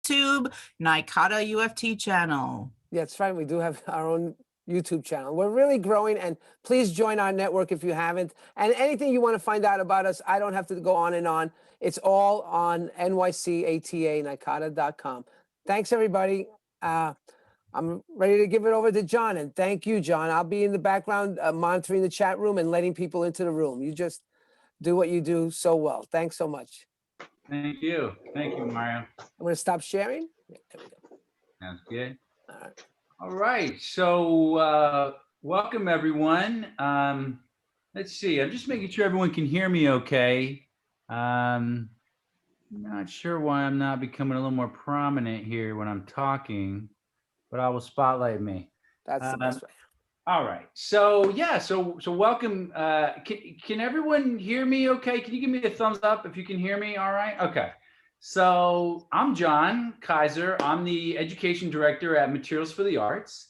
YouTube, Nikata UFT channel. Yeah, that's right. We do have our own YouTube channel. We're really growing, and please join our network if you haven't. And anything you want to find out about us, I don't have to go on and on. It's all on nycatanikata.com. Thanks, everybody. I'm ready to give it over to John, and thank you, John. I'll be in the background monitoring the chat room and letting people into the room. You just do what you do so well. Thanks so much. Thank you. Thank you, Mario. I'm going to stop sharing. Yeah, there we go. Sounds good. All right. All right. So welcome, everyone. Let's see. I'm just making sure everyone can hear me okay. Not sure why I'm not becoming a little more prominent here when I'm talking, but I will spotlight me. That's the best way. All right. So yeah. So welcome. Can everyone hear me okay? Can you give me a thumbs up if you can hear me? All right. Okay. So I'm John Kaiser. I'm the education director at Materials for the Arts.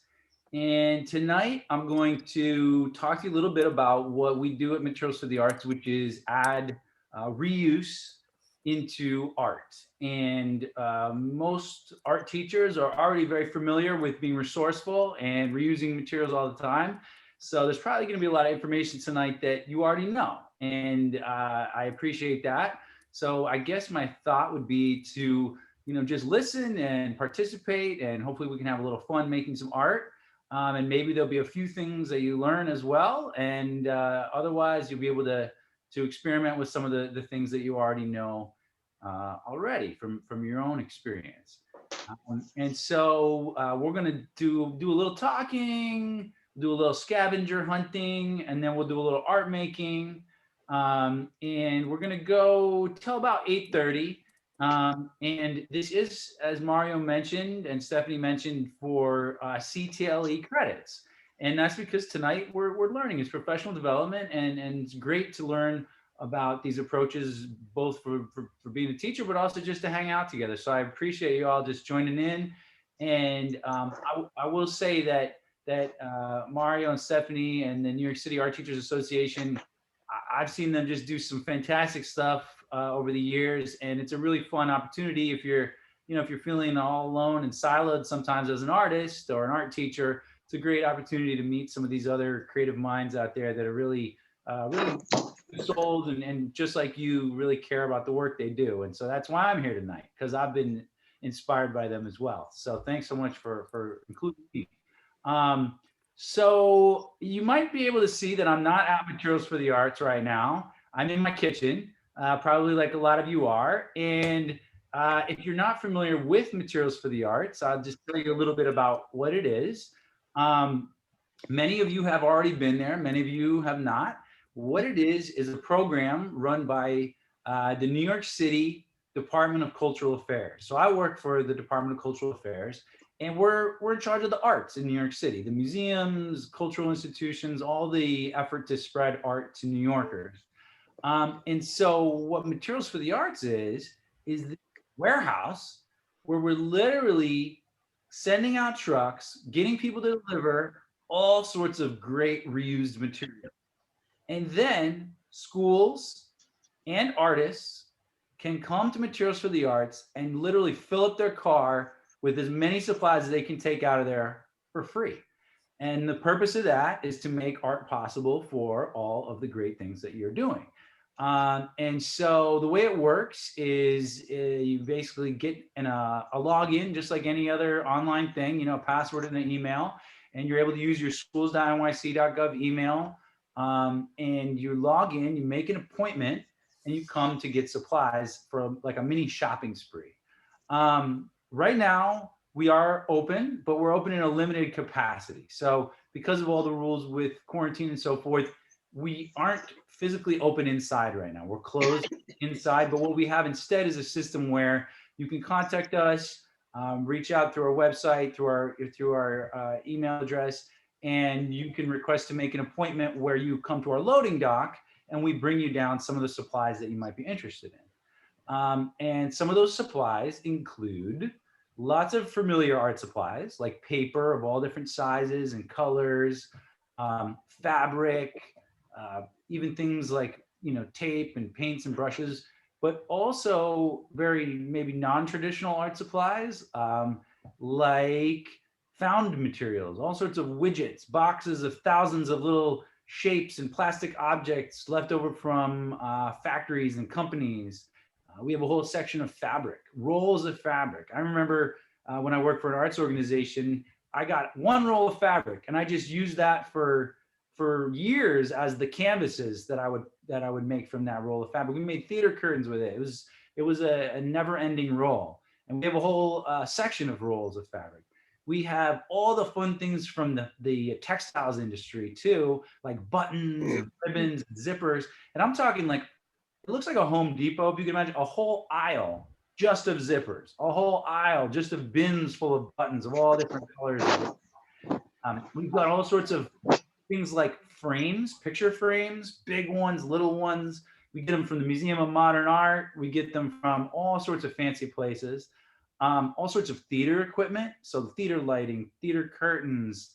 And tonight I'm going to talk to you a little bit about what we do at Materials for the Arts, which is add reuse into art. And most art teachers are already very familiar with being resourceful and reusing materials all the time. So there's probably going to be a lot of information tonight that you already know. And I appreciate that. So I guess my thought would be to, just listen and participate, and hopefully we can have a little fun making some art. And maybe there'll be a few things that you learn as well. And otherwise you'll be able to experiment with some of the things that you already know already from your own experience. And so we're gonna do a little talking, do a little scavenger hunting, and then we'll do a little art making. And we're gonna go till about 8:30. And this is, as Mario mentioned and Stephanie mentioned, for CTLE credits. And that's because tonight we're learning. It's professional development, and it's great to learn about these approaches, both for being a teacher, but also just to hang out together. So I appreciate you all just joining in. And I will say that Mario and Stephanie and the New York City Art Teachers Association, I've seen them just do some fantastic stuff over the years, and it's a really fun opportunity if you're feeling all alone and siloed sometimes as an artist or an art teacher. It's a great opportunity to meet some of these other creative minds out there that are really souls and just like you, really care about the work they do. And so that's why I'm here tonight, because I've been inspired by them as well. So thanks so much for including me. So you might be able to see that I'm not at Materials for the Arts right now. I'm in my kitchen, probably like a lot of you are. And if you're not familiar with Materials for the Arts, I'll just tell you a little bit about what it is. Many of you have already been there. Many of you have not. What it is a program run by the New York City Department of Cultural Affairs. So I work for the Department of Cultural Affairs, and we're in charge of the arts in New York City, the museums, cultural institutions, all the effort to spread art to New Yorkers. And so what Materials for the Arts is the warehouse where we're literally sending out trucks, getting people to deliver all sorts of great reused material. And then schools and artists can come to Materials for the Arts and literally fill up their car with as many supplies as they can take out of there for free. And the purpose of that is to make art possible for all of the great things that you're doing. And so the way it works is you basically get a login, just like any other online thing, a password and an email, and you're able to use your schools.nyc.gov email. And you log in, you make an appointment, and you come to get supplies for like a mini shopping spree. Right now, we are open, but we're open in a limited capacity. So because of all the rules with quarantine and so forth, we aren't physically open inside right now. We're closed inside, but what we have instead is a system where you can contact us, reach out through our website, through our email address, and you can request to make an appointment where you come to our loading dock and we bring you down some of the supplies that you might be interested in. And some of those supplies include lots of familiar art supplies like paper of all different sizes and colors, fabric, even things like tape and paints and brushes. but also very maybe non-traditional art supplies, like found materials, all sorts of widgets, boxes of thousands of little shapes and plastic objects left over from factories and companies. We have a whole section of fabric, rolls of fabric. I remember when I worked for an arts organization, I got one roll of fabric and I just used that for years as the canvases that I would make from that roll of fabric. We made theater curtains with it. It was a never-ending roll, and we have a whole section of rolls of fabric. We have all the fun things from the textiles industry too, like buttons and ribbons and zippers. And I'm talking like, it looks like a Home Depot, if you can imagine, a whole aisle just of zippers, a whole aisle just of bins full of buttons of all different colors. We've got all sorts of things like frames, picture frames, big ones, little ones. We get them from the Museum of Modern Art. We get them from all sorts of fancy places. All sorts of theater equipment. So theater lighting, theater curtains,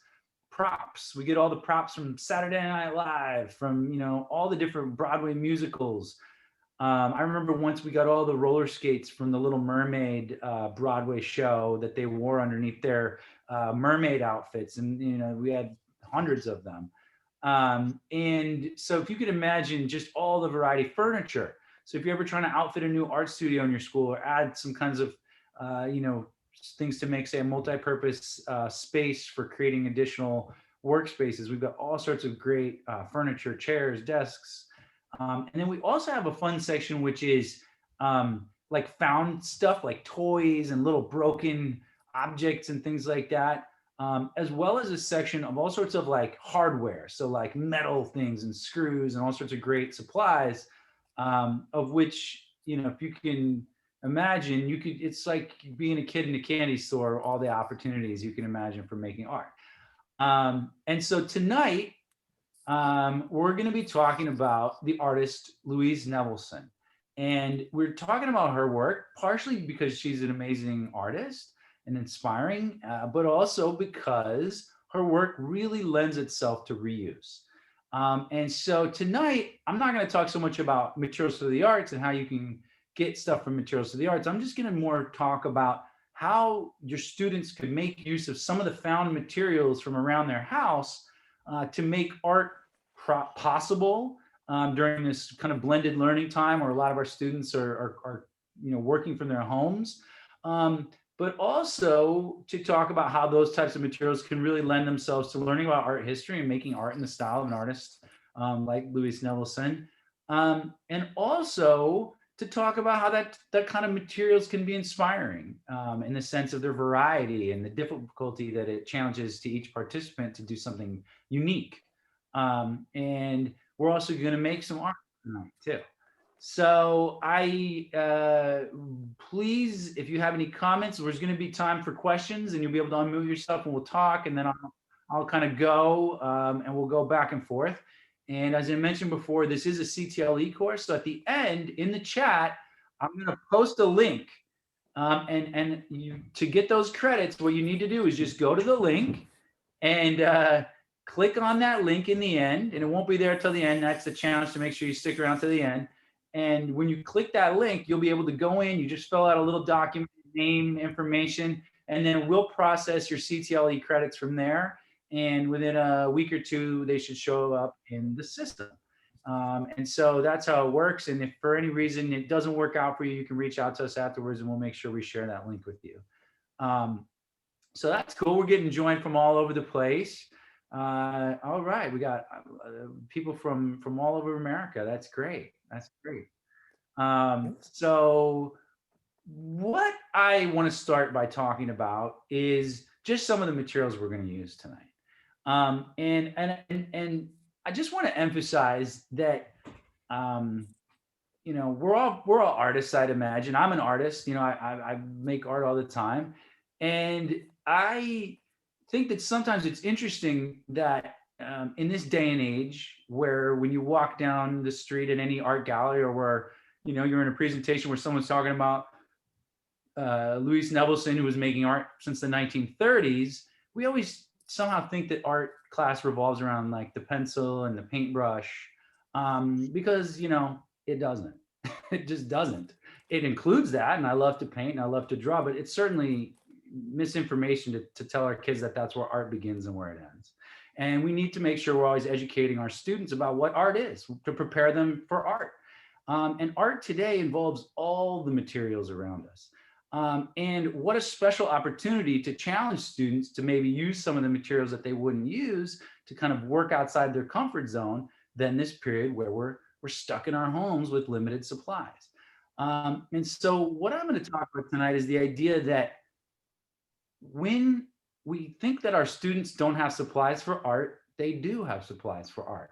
props. We get all the props from Saturday Night Live, from, you know, all the different Broadway musicals. I remember once we got all the roller skates from the Little Mermaid Broadway show that they wore underneath their mermaid outfits. And, you know, we had hundreds of them. And so if you could imagine just all the variety of furniture. So if you're ever trying to outfit a new art studio in your school or add some kinds of, you know, things to make, say, a multi-purpose space for creating additional workspaces, we've got all sorts of great furniture, chairs, desks. And then we also have a fun section, which is like found stuff like toys and little broken objects and things like that, as well as a section of all sorts of like hardware. So like metal things and screws and all sorts of great supplies, of which, you know, if you can imagine, it's like being a kid in a candy store, all the opportunities you can imagine for making art. And so tonight, we're going to be talking about the artist Louise Nevelson. And we're talking about her work, partially because she's an amazing artist and inspiring, but also because her work really lends itself to reuse. And so tonight, I'm not going to talk so much about materials for the arts and how you can get stuff from materials for the arts. I'm just going to more talk about how your students could make use of some of the found materials from around their house to make art possible during this kind of blended learning time, where a lot of our students are you know, working from their homes, but also to talk about how those types of materials can really lend themselves to learning about art history and making art in the style of an artist like Louise Nevelson, and also to talk about how that kind of materials can be inspiring in the sense of their variety and the difficulty that it challenges to each participant to do something unique. And we're also going to make some art tonight too. So please, if you have any comments, there's going to be time for questions, and you'll be able to unmute yourself and we'll talk, and then I'll kind of go and we'll go back and forth. And as I mentioned before, this is a CTLE course. So at the end in the chat, I'm going to post a link. And you, to get those credits, what you need to do is just go to the link and click on that link in the end. And it won't be there till the end. That's the challenge, to make sure you stick around to the end. And when you click that link, you'll be able to go in. You just fill out a little document, name, information, and then we'll process your CTLE credits from there. And within a week or two, they should show up in the system. And so that's how it works. And if for any reason it doesn't work out for you, you can reach out to us afterwards and we'll make sure we share that link with you. So that's cool. We're getting joined from all over the place. All right. We got people from all over America. That's great. That's great. So what I want to start by talking about is just some of the materials we're going to use tonight. And I just want to emphasize that, you know, we're all artists, I'd imagine. I'm an artist, you know, I make art all the time. And I think that sometimes it's interesting that in this day and age, where when you walk down the street at any art gallery, or where, you know, you're in a presentation where someone's talking about Louise Nevelson, who was making art since the 1930s, we always somehow think that art class revolves around like the pencil and the paintbrush, because, you know, it doesn't. It just doesn't. It includes that, and I love to paint and I love to draw, but it's certainly misinformation to tell our kids that that's where art begins and where it ends. And we need to make sure we're always educating our students about what art is to prepare them for art. And art today involves all the materials around us. And what a special opportunity to challenge students to maybe use some of the materials that they wouldn't use to kind of work outside their comfort zone than this period where we're stuck in our homes with limited supplies. And so what I'm going to talk about tonight is the idea that when we think that our students don't have supplies for art, they do have supplies for art.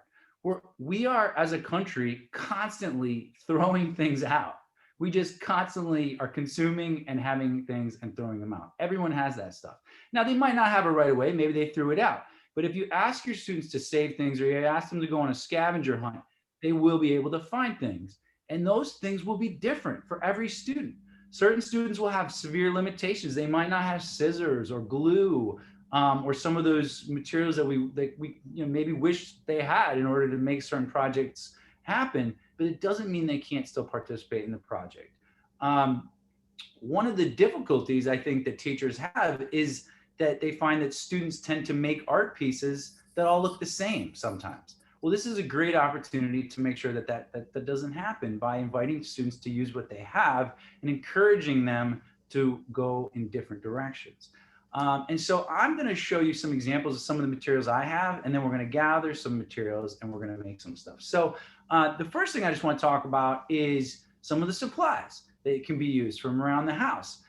We are, as a country, constantly throwing things out. We just constantly are consuming and having things and throwing them out. Everyone has that stuff. Now, they might not have it right away. Maybe they threw it out. But if you ask your students to save things or you ask them to go on a scavenger hunt, they will be able to find things. And those things will be different for every student. Certain students will have severe limitations. They might not have scissors or glue or some of those materials that we maybe wish they had in order to make certain projects happen, but it doesn't mean they can't still participate in the project. One of the difficulties I think that teachers have is that they find that students tend to make art pieces that all look the same sometimes. Well, this is a great opportunity to make sure that doesn't happen by inviting students to use what they have and encouraging them to go in different directions. And so I'm going to show you some examples of some of the materials I have, and then we're going to gather some materials and we're going to make some stuff. So the first thing I just want to talk about is some of the supplies that can be used from around the house.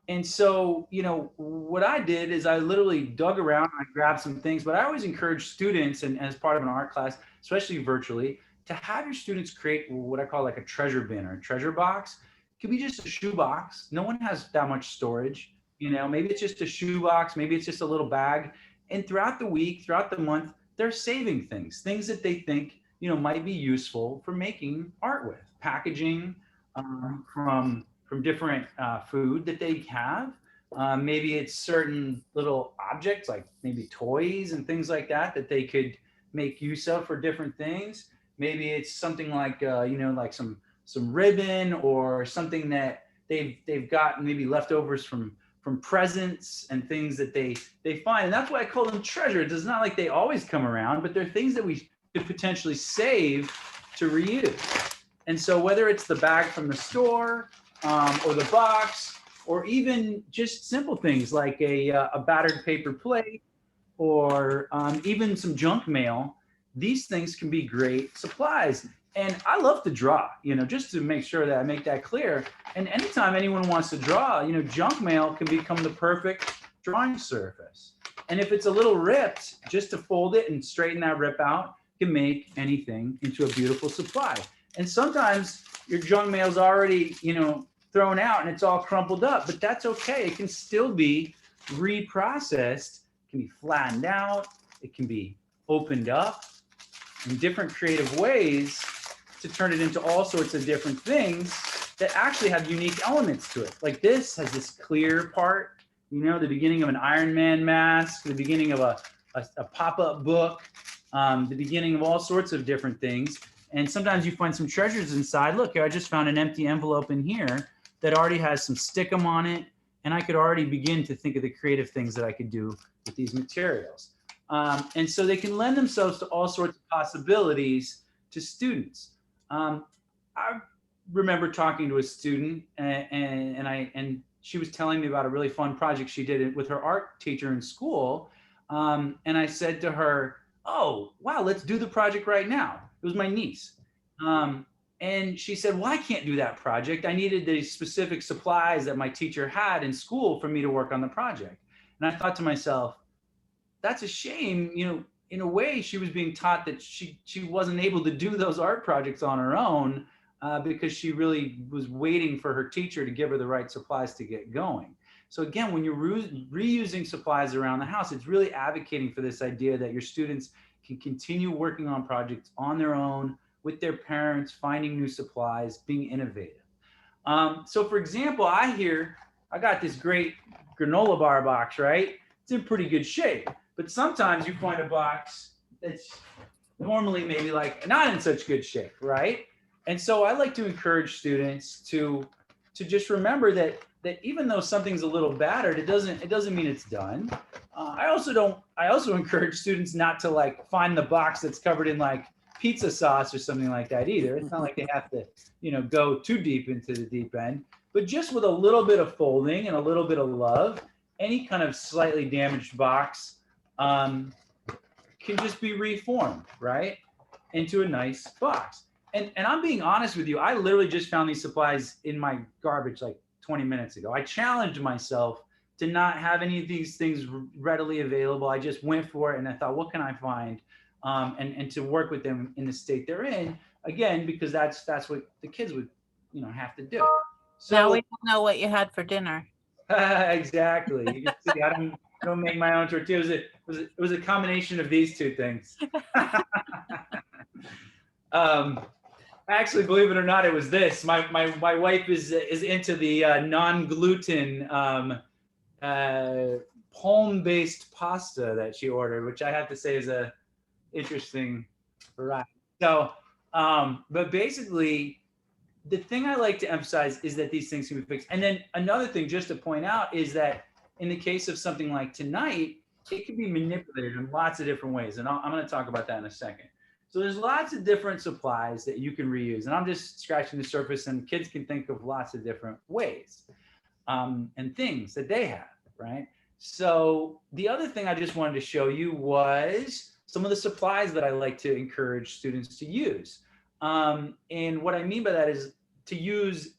And so, what I did is I literally dug around, I grabbed some things, but I always encourage students, and as part of an art class, especially virtually, to have your students create what I call like a treasure bin or a treasure box. It could be just a shoe box. No one has that much storage. Maybe it's just a shoe box, maybe it's just a little bag. And throughout the week, throughout the month, they're saving things that they think, might be useful for making art with. Packaging from different food that they have. Maybe it's certain little objects like maybe toys and things like that they could make use of for different things. Maybe it's something like, like some ribbon or something that they've got maybe leftovers from presents and things that they find. And that's why I call them treasures. It's not like they always come around, but they're things that we could potentially save to reuse. And so whether it's the bag from the store or the box, or even just simple things like a battered paper plate or even some junk mail, these things can be great supplies. And I love to draw, just to make sure that I make that clear. And anytime anyone wants to draw, junk mail can become the perfect drawing surface. And if it's a little ripped, just to fold it and straighten that rip out can make anything into a beautiful supply. And sometimes your junk mail is already, thrown out and it's all crumpled up, but that's okay. It can still be reprocessed. It can be flattened out. It can be opened up in different creative ways to turn it into all sorts of different things that actually have unique elements to it. Like this has this clear part, the beginning of an Iron Man mask, the beginning of a pop-up book, the beginning of all sorts of different things. And sometimes you find some treasures inside. Look, I just found an empty envelope in here that already has some stickum on it. And I could already begin to think of the creative things that I could do with these materials. And so they can lend themselves to all sorts of possibilities to students. I remember talking to a student and she was telling me about a really fun project she did with her art teacher in school. And I said to her, "Oh, wow, let's do the project right now." It was my niece. And she said, "Well, I can't do that project. I needed the specific supplies that my teacher had in school for me to work on the project." And I thought to myself, that's a shame. In a way, she was being taught that she wasn't able to do those art projects on her own because she really was waiting for her teacher to give her the right supplies to get going. So again, when you're reusing supplies around the house, it's really advocating for this idea that your students can continue working on projects on their own with their parents, finding new supplies, being innovative. So for example, I got this great granola bar box, right? It's in pretty good shape, but sometimes you find a box that's normally maybe like not in such good shape, right? And so I like to encourage students to just remember that even though something's a little battered, it doesn't mean it's done. I also encourage students not to like find the box that's covered in like pizza sauce or something like that either. It's not like they have to, go too deep into the deep end, but just with a little bit of folding and a little bit of love, any kind of slightly damaged box can just be reformed, right, into a nice box. And I'm being honest with you, I literally just found these supplies in my garbage like 20 minutes ago. I challenged myself to not have any of these things readily available. I just went for it and I thought, what can I find? And to work with them in the state they're in, again, because that's what the kids would, have to do. So Now we don't know what you had for dinner. exactly. You can see I don't make my own tortillas. It was a combination of these two things. Actually, believe it or not, it was this. My wife is into the non-gluten palm-based pasta that she ordered, which I have to say is a interesting variety. So, but basically, the thing I like to emphasize is that these things can be fixed. And then another thing, just to point out, is that in the case of something like tonight, it can be manipulated in lots of different ways. And I'm going to talk about that in a second. So there's lots of different supplies that you can reuse. And I'm just scratching the surface, and kids can think of lots of different ways and things that they have, right? So the other thing I just wanted to show you was some of the supplies that I like to encourage students to use. And what I mean by that is to use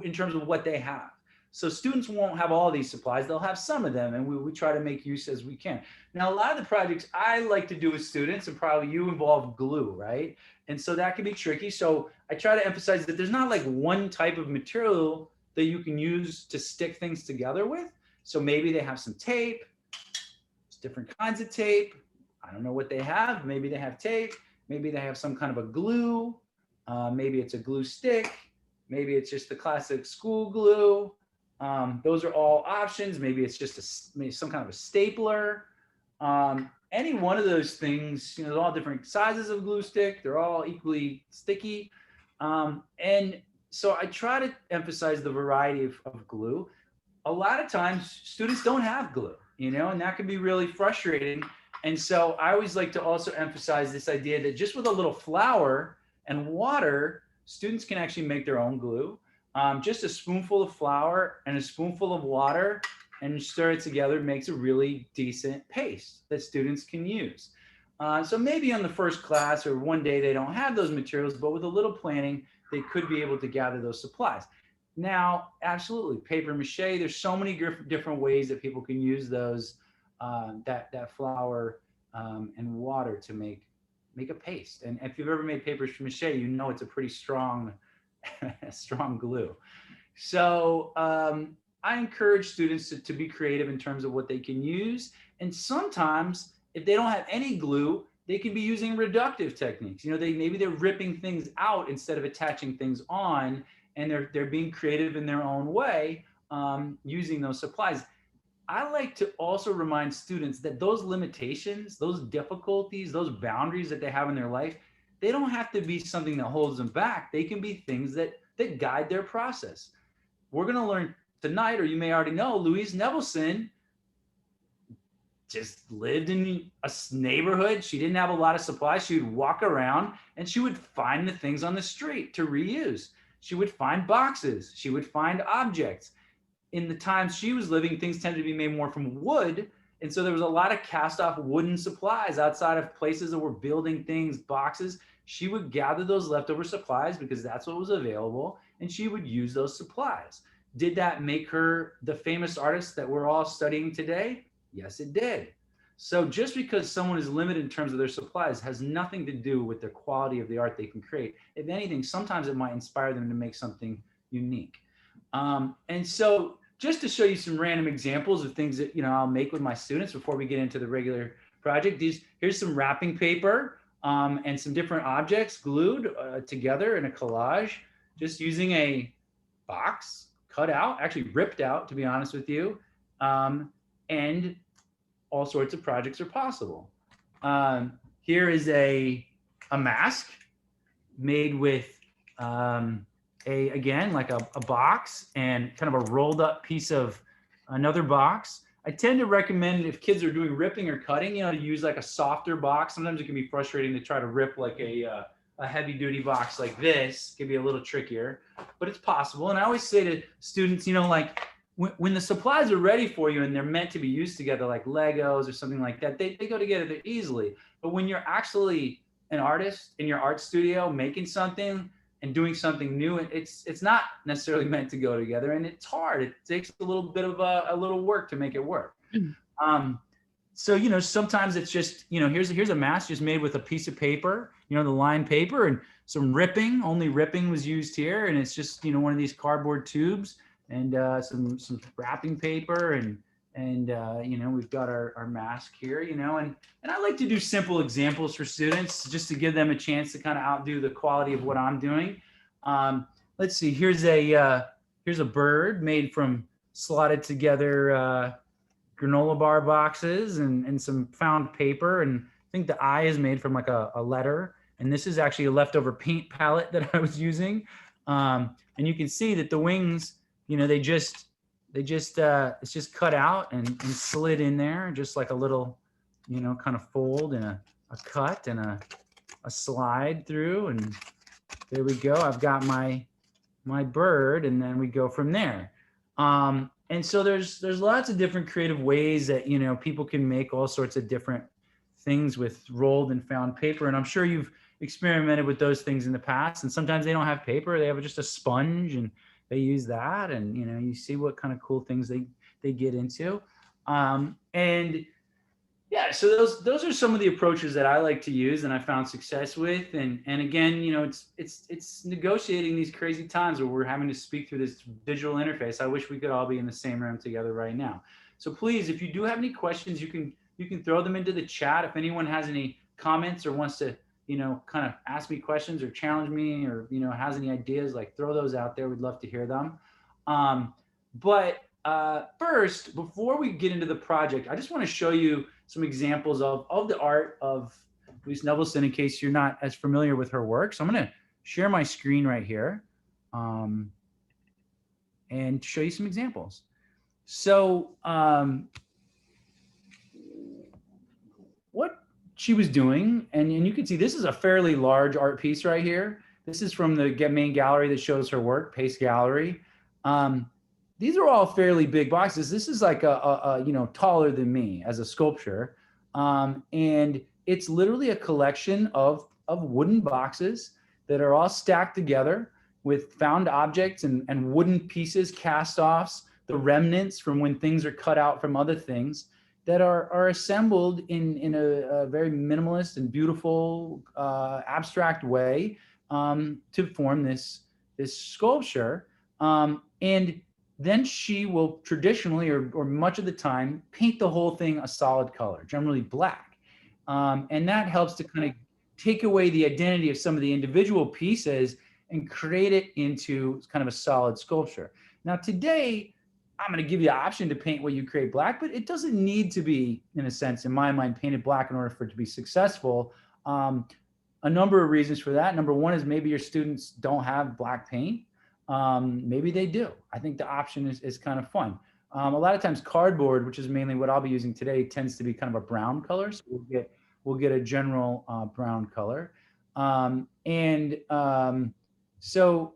in terms of what they have. So students won't have all these supplies, they'll have some of them, and we try to make use as we can. Now, a lot of the projects I like to do with students, and probably you, involve glue, right? And so that can be tricky. So I try to emphasize that there's not like one type of material that you can use to stick things together with. So maybe they have some tape, there's different kinds of tape. I don't know what they have. Maybe they have tape. Maybe they have some kind of a glue. Maybe it's a glue stick. Maybe it's just the classic school glue. Those are all options. Maybe it's just maybe some kind of a stapler. Any one of those things, there's all different sizes of glue stick. They're all equally sticky. And so I try to emphasize the variety of glue. A lot of times students don't have glue, and that can be really frustrating. And so I always like to also emphasize this idea that just with a little flour and water, students can actually make their own glue. Just a spoonful of flour and a spoonful of water, and stir it together makes a really decent paste that students can use. So maybe on the first class or one day they don't have those materials, but with a little planning, they could be able to gather those supplies. Now, absolutely, paper mache, there's so many different ways that people can use those, that flour and water to make a paste. And if you've ever made paper mache, it's a pretty strong, strong glue. So I encourage students to be creative in terms of what they can use. And sometimes if they don't have any glue, they can be using reductive techniques. Maybe they're ripping things out instead of attaching things on, and they're being creative in their own way using those supplies. I like to also remind students that those limitations, those difficulties, those boundaries that they have in their life, they don't have to be something that holds them back. They can be things that guide their process. We're going to learn tonight, or you may already know, Louise Nevelson just lived in a neighborhood. She didn't have a lot of supplies. She would walk around and she would find the things on the street to reuse. She would find boxes. She would find objects. In the times she was living, things tended to be made more from wood. And so there was a lot of cast off wooden supplies outside of places that were building things, boxes. She would gather those leftover supplies because that's what was available, and she would use those supplies. Did that make her the famous artist that we're all studying today? Yes, it did. So just because someone is limited in terms of their supplies has nothing to do with the quality of the art they can create. If anything, sometimes it might inspire them to make something unique. And so just to show you some random examples of things that I'll make with my students before we get into the regular project, here's some wrapping paper and some different objects glued together in a collage, just using a box cut out, actually ripped out, to be honest with you, and all sorts of projects are possible. Here is a mask made with again, like a box and kind of a rolled up piece of another box. I tend to recommend if kids are doing ripping or cutting, to use like a softer box. Sometimes it can be frustrating to try to rip like a heavy duty box like this. It can be a little trickier, but it's possible. And I always say to students, like when the supplies are ready for you and they're meant to be used together, like Legos or something like that, they go together easily. But when you're actually an artist in your art studio making something and doing something new, it's not necessarily meant to go together, and it's hard. It takes a little bit of a little work to make it work. So sometimes it's just here's a mask just made with a piece of paper, the lined paper, and some ripping. Only ripping was used here, and it's just one of these cardboard tubes and some wrapping paper, and we've got our mask here, and I like to do simple examples for students just to give them a chance to kind of outdo the quality of what I'm doing. Let's see, here's a bird made from slotted together granola bar boxes and some found paper, and I think the eye is made from like a letter, and this is actually a leftover paint palette that I was using, and you can see that the wings, it's just cut out and slid in there, just like a little, kind of fold and a cut and a slide through, and there we go. I've got my bird, and then we go from there. And so there's lots of different creative ways that people can make all sorts of different things with rolled and found paper, and I'm sure you've experimented with those things in the past. And sometimes they don't have paper; they have just a sponge, and they use that, and you see what kind of cool things they get into. And yeah, so those are some of the approaches that I like to use and I found success with. And again, it's negotiating these crazy times where we're having to speak through this digital interface. I wish we could all be in the same room together right now. So please, if you do have any questions, you can throw them into the chat. If anyone has any comments or wants to kind of ask me questions or challenge me, or has any ideas, like throw those out there. We'd love to hear them. But first, before we get into the project, I just want to show you some examples of the art of Louise Nevelson, in case you're not as familiar with her work. So I'm going to share my screen right here and show you some examples. So what she was doing, and you can see this is a fairly large art piece right here. This is from the main gallery that shows her work, Pace Gallery. These are all fairly big boxes. This is like a taller than me as a sculpture. And it's literally a collection of wooden boxes that are all stacked together with found objects and wooden pieces, cast-offs, the remnants from when things are cut out from other things that are assembled in a very minimalist and beautiful abstract way to form this sculpture. And then she will traditionally, or much of the time, paint the whole thing a solid color, generally black. And that helps to kind of take away the identity of some of the individual pieces and create it into kind of a solid sculpture. Now today, I'm going to give you the option to paint what you create black, but it doesn't need to be, in a sense, in my mind, painted black in order for it to be successful. A number of reasons for that. Number one is maybe your students don't have black paint. Maybe they do. I think the option is kind of fun. A lot of times cardboard, which is mainly what I'll be using today, tends to be kind of a brown color. So we'll get a general brown color. So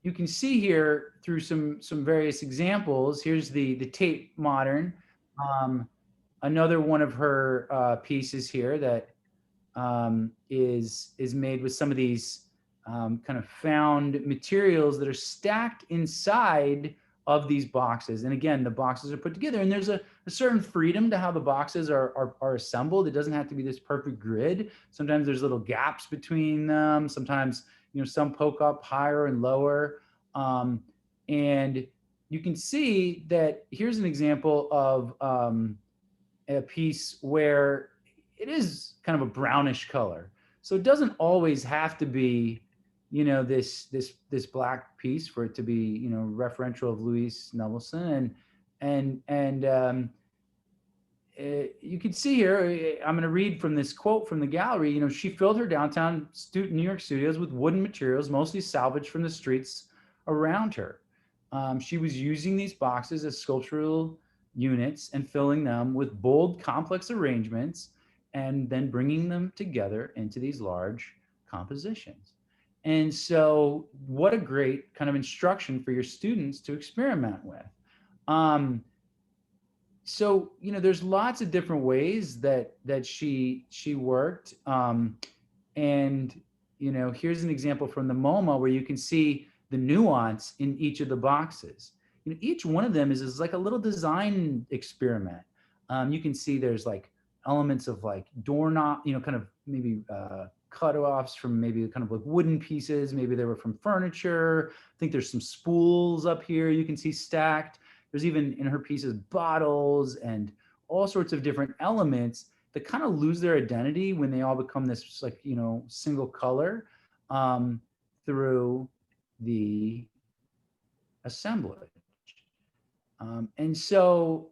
you can see here through some various examples. Here's the Tate Modern, another one of her pieces here that is made with some of these kind of found materials that are stacked inside of these boxes. And again, the boxes are put together, and there's a certain freedom to how the boxes are assembled. It doesn't have to be this perfect grid. Sometimes there's little gaps between them. Sometimes, some poke up higher and lower. And you can see that here's an example of a piece where it is kind of a brownish color. So it doesn't always have to be this black piece for it to be referential of Louise Nevelson, and you can see here, I'm going to read from this quote from the gallery. You know, she filled her downtown New York studios with wooden materials, mostly salvaged from the streets around her. She was using these boxes as sculptural units and filling them with bold, complex arrangements, and then bringing them together into these large compositions. And so, what a great kind of instruction for your students to experiment with. So, you know, there's lots of different ways that she worked. And, you know, here's an example from the MoMA where you can see the nuance in each of the boxes. You know, each one of them is like a little design experiment. You can see there's like elements of like doorknob, you know, kind of maybe cut-offs from maybe kind of like wooden pieces. Maybe they were from furniture. I think there's some spools up here you can see stacked. There's even in her pieces bottles and all sorts of different elements that kind of lose their identity when they all become this like, you know, single color through the assemblage. And so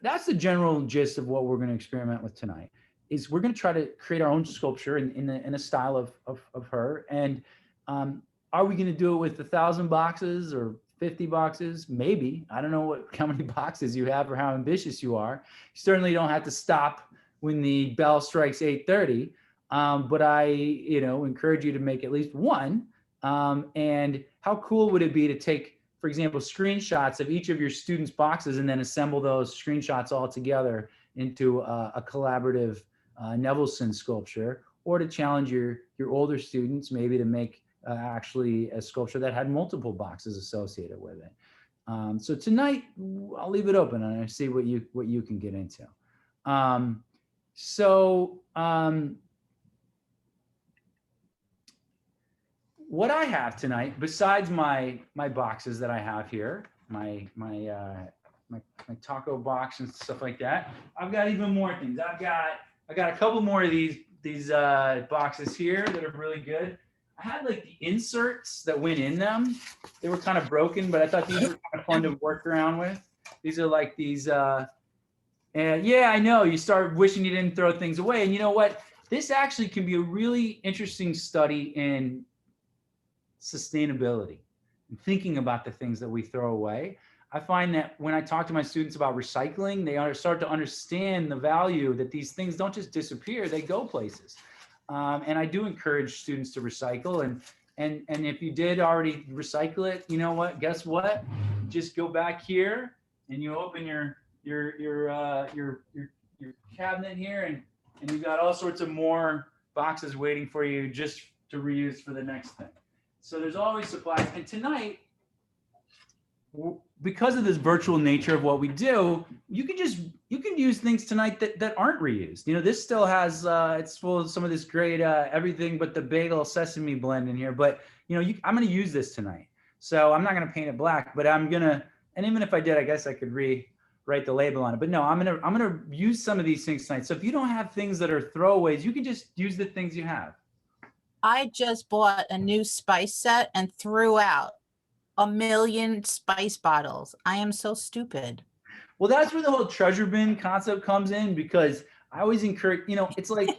that's the general gist of what we're going to experiment with tonight. Is we're going to try to create our own sculpture in a style of her. And are we going to do it with 1,000 boxes or 50 boxes? Maybe. I don't know how many boxes you have or how ambitious you are. You certainly don't have to stop when the bell strikes 8:30. But I, you know, encourage you to make at least one. And how cool would it be to take, for example, screenshots of each of your students' boxes and then assemble those screenshots all together into a collaborative Nevelson sculpture, or to challenge your older students maybe to make actually a sculpture that had multiple boxes associated with it. So tonight I'll leave it open and I see what you can get into. What I have tonight, besides my boxes that I have here, my taco box and stuff like that, I've got even more things. I got a couple more of these boxes here that are really good. I had like the inserts that went in them. They were kind of broken, but I thought these were kind of fun to work around with. These are like these, and yeah, I know you start wishing you didn't throw things away. And you know what? This actually can be a really interesting study in sustainability and thinking about the things that we throw away. I find that when I talk to my students about recycling, they start to understand the value that these things don't just disappear, they go places. And I do encourage students to recycle. And if you did already recycle it, you know what? Guess what? Just go back here and you open your cabinet here, and you've got all sorts of more boxes waiting for you just to reuse for the next thing. So there's always supplies. And tonight, because of this virtual nature of what we do, you can use things tonight that aren't reused. You know, this still has it's full of some of this great everything but the bagel sesame blend in here. But you know, I'm going to use this tonight, so I'm not going to paint it black. But I'm gonna, and even if I did, I guess I could rewrite the label on it. But no, I'm gonna use some of these things tonight. So if you don't have things that are throwaways, you can just use the things you have. I just bought a new spice set and threw out 1 million spice bottles. I am so stupid. Well, that's where the whole treasure bin concept comes in, because I always encourage, you know, it's like,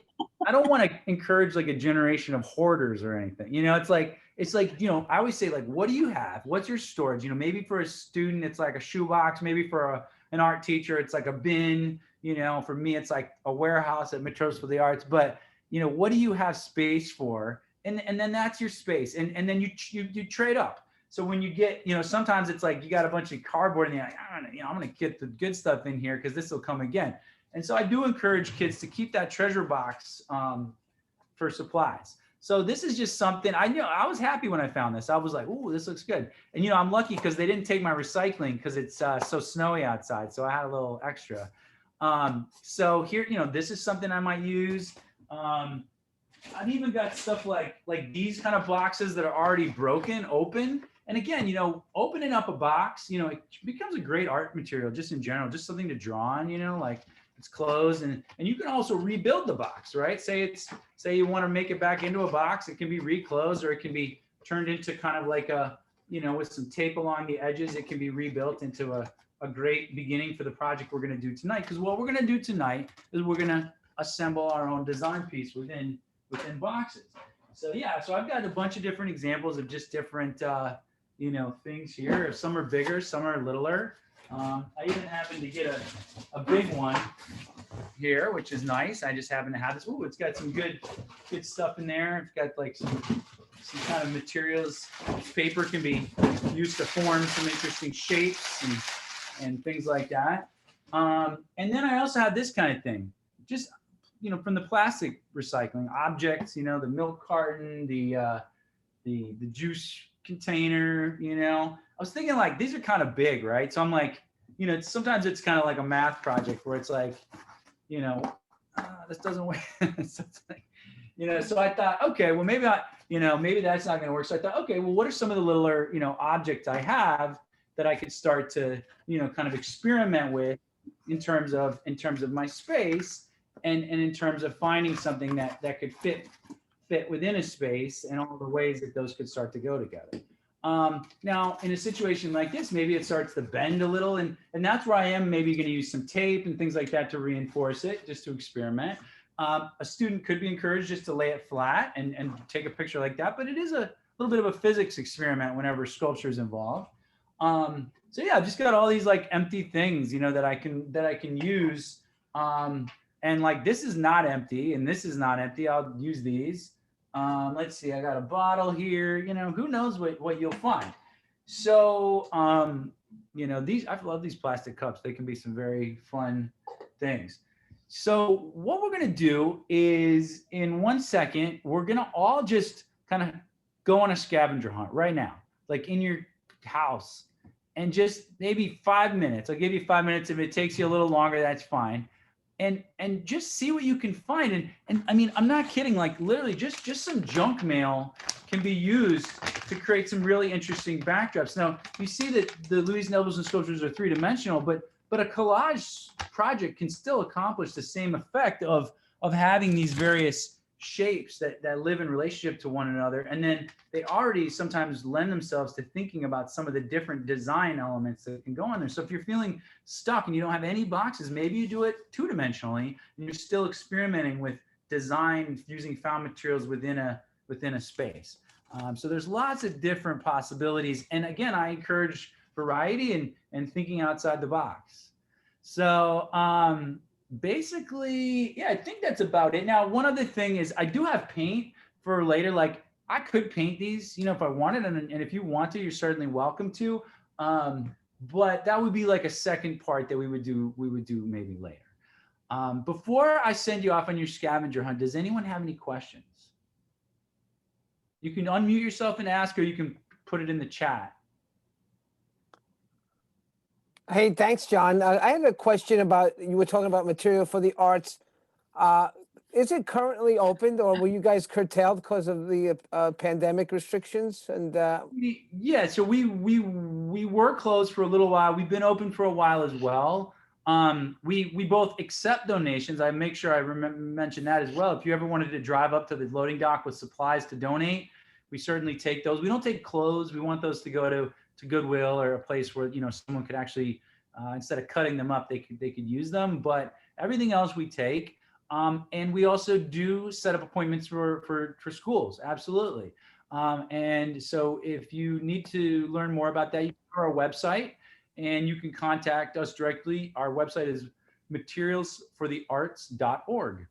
I don't want to encourage like a generation of hoarders or anything. You know, it's like, you know, I always say like, what do you have? What's your storage? You know, maybe for a student, it's like a shoebox. Maybe for an art teacher, it's like a bin. You know, for me, it's like a warehouse at Materials for the Arts. But, you know, what do you have space for? And then that's your space. And then you trade up. So when you get, you know, sometimes it's like you got a bunch of cardboard and you're like, I don't know, you know, I'm going to get the good stuff in here because this will come again. And so I do encourage kids to keep that treasure box for supplies. So this is just something I was happy when I found this. I was like, oh, this looks good. And, you know, I'm lucky because they didn't take my recycling because it's so snowy outside. So I had a little extra. So here, you know, this is something I might use. I've even got stuff like these kind of boxes that are already broken open. And again, you know, opening up a box, you know, it becomes a great art material just in general, just something to draw on, you know, like it's closed, and you can also rebuild the box, right? Say you want to make it back into a box, it can be reclosed, or it can be turned into kind of like a, you know, with some tape along the edges, it can be rebuilt into a great beginning for the project we're going to do tonight. Because what we're going to do tonight is we're going to assemble our own design piece within boxes. So yeah, so I've got a bunch of different examples of just different things here. Some are bigger, some are littler. I even happen to get a big one here, which is nice. I just happen to have this. Ooh, it's got some good stuff in there. It's got like some kind of materials. Paper can be used to form some interesting shapes and things like that. And then I also have this kind of thing, just from the plastic recycling objects. The milk carton, the juice container. I was thinking like these are kind of big, right? So I'm like, sometimes it's kind of like a math project where it's like, this doesn't work. So I thought, okay, well maybe maybe that's not going to work. So I thought, okay, well what are some of the littler, objects I have that I could start to, kind of experiment with in terms of my space and in terms of finding something that could fit within a space and all the ways that those could start to go together. Now, in a situation like this, maybe it starts to bend a little, and that's where I am maybe going to use some tape and things like that to reinforce it, just to experiment. A student could be encouraged just to lay it flat and take a picture like that, but it is a little bit of a physics experiment whenever sculpture is involved. So yeah, I've just got all these like empty things, that I can use. And like this is not empty, and this is not empty. I'll use these. Let's see, I got a bottle here, who knows what you'll find. So, I love these plastic cups. They can be some very fun things. So what we're going to do is in 1 second, we're going to all just kind of go on a scavenger hunt right now, like in your house, and just maybe 5 minutes. I'll give you 5 minutes. If it takes you a little longer, that's fine. And just see what you can find. And I mean, I'm not kidding, like literally just some junk mail can be used to create some really interesting backdrops. Now, you see that the Louise Nevelson sculptures are three-dimensional, but a collage project can still accomplish the same effect of having these various shapes that live in relationship to one another. And then they already sometimes lend themselves to thinking about some of the different design elements that can go on there. So if you're feeling stuck and you don't have any boxes, maybe you do it two-dimensionally and you're still experimenting with design using found materials within a space. So there's lots of different possibilities. And again, I encourage variety and thinking outside the box. So basically, yeah, I think that's about it. Now, one other thing is I do have paint for later. Like I could paint these, if I wanted, and if you want to, you're certainly welcome to. But that would be like a second part that we would do maybe later. Before I send you off on your scavenger hunt, does anyone have any questions? You can unmute yourself and ask, or you can put it in the chat. Hey, thanks, John. I had a question about, you were talking about material for the arts. Is it currently opened, or were you guys curtailed because of the pandemic restrictions? And yeah, so we were closed for a little while. We've been open for a while as well. We both accept donations. I make sure I mention that as well. If you ever wanted to drive up to the loading dock with supplies to donate, we certainly take those. We don't take clothes. We want those to go to Goodwill or a place where someone could actually instead of cutting them up, they could use them. But everything else we take, and we also do set up appointments for schools. Absolutely. And so if you need to learn more about that, you can go to our website and you can contact us directly. Our website is materialsforthearts.org.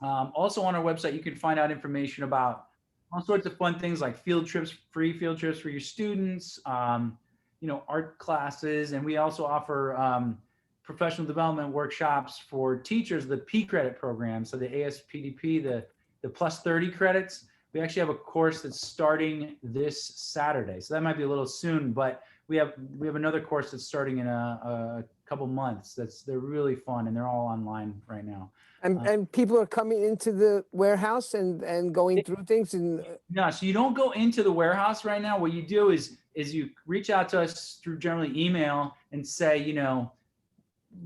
Also on our website, you can find out information about all sorts of fun things like field trips, free field trips for your students, art classes. And we also offer professional development workshops for teachers, the P credit program. So the ASPDP, the plus 30 credits. We actually have a course that's starting this Saturday. So that might be a little soon, but we have another course that's starting in a couple months. They're really fun, and they're all online right now. And people are coming into the warehouse and going through things. And no, so you don't go into the warehouse right now. What you do is you reach out to us through generally email and say,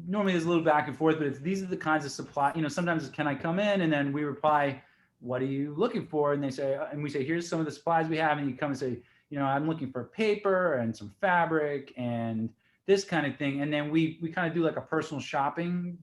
normally there's a little back and forth, but these are the kinds of supply. Sometimes it's, can I come in? And then we reply, what are you looking for? And they say, and we say, here's some of the supplies we have. And you come and say, I'm looking for paper and some fabric and this kind of thing. And then we kind of do like a personal shopping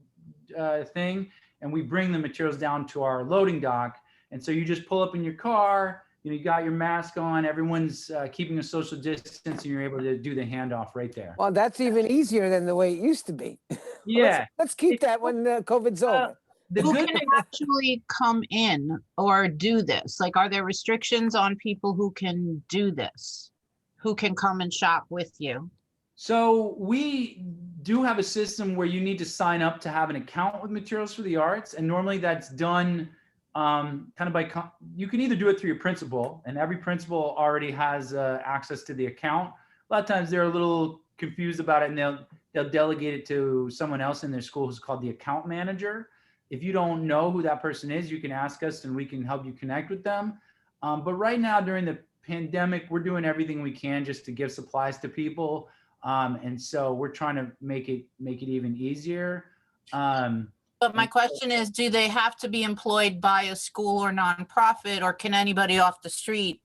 thing, and we bring the materials down to our loading dock. And so you just pull up in your car, you got your mask on, everyone's keeping a social distance, and you're able to do the handoff right there. Well, that's even easier than the way it used to be. Yeah. Let's keep that when COVID's over. The Who good can actually come in or do this? Like, are there restrictions on people who can do this? Who can come and shop with you? So we do have a system where you need to sign up to have an account with Materials for the Arts. And normally that's done kind of by, you can either do it through your principal, and every principal already has access to the account. A lot of times they're a little confused about it, and they'll delegate it to someone else in their school who's called the account manager. If you don't know who that person is, you can ask us and we can help you connect with them. But right now during the pandemic, we're doing everything we can just to give supplies to people. And so we're trying to make it even easier. But my question is, do they have to be employed by a school or nonprofit, or can anybody off the street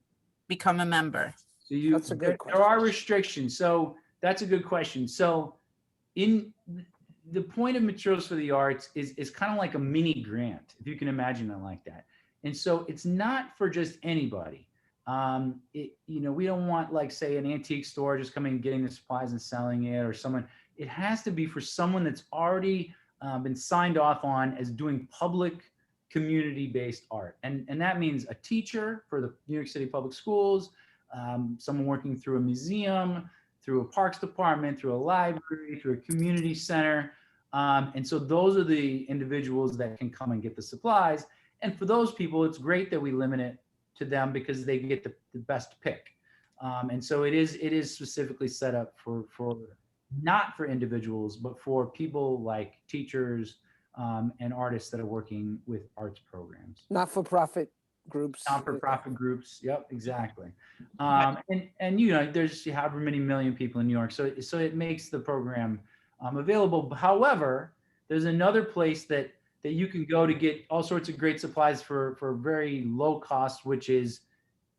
become a member? So That's a good question. there are restrictions. So that's a good question. So in the point of Materials for the Arts is kind of like a mini grant, if you can imagine it like that. And so it's not for just anybody. We don't want, like, say, an antique store just coming and getting the supplies and selling it, or someone. It has to be for someone that's already been signed off on as doing public community-based art. And that means a teacher for the New York City Public Schools, someone working through a museum, through a parks department, through a library, through a community center. And so those are the individuals that can come and get the supplies. And for those people, it's great that we limit it to them because they get the best pick. And so it is specifically set up for not for individuals, but for people like teachers and artists that are working with arts programs. Not-for-profit groups. Not-for-profit groups. Yep, exactly. And there's however many million people in New York, so it makes the program available. However, there's another place that you can go to get all sorts of great supplies for very low cost, which is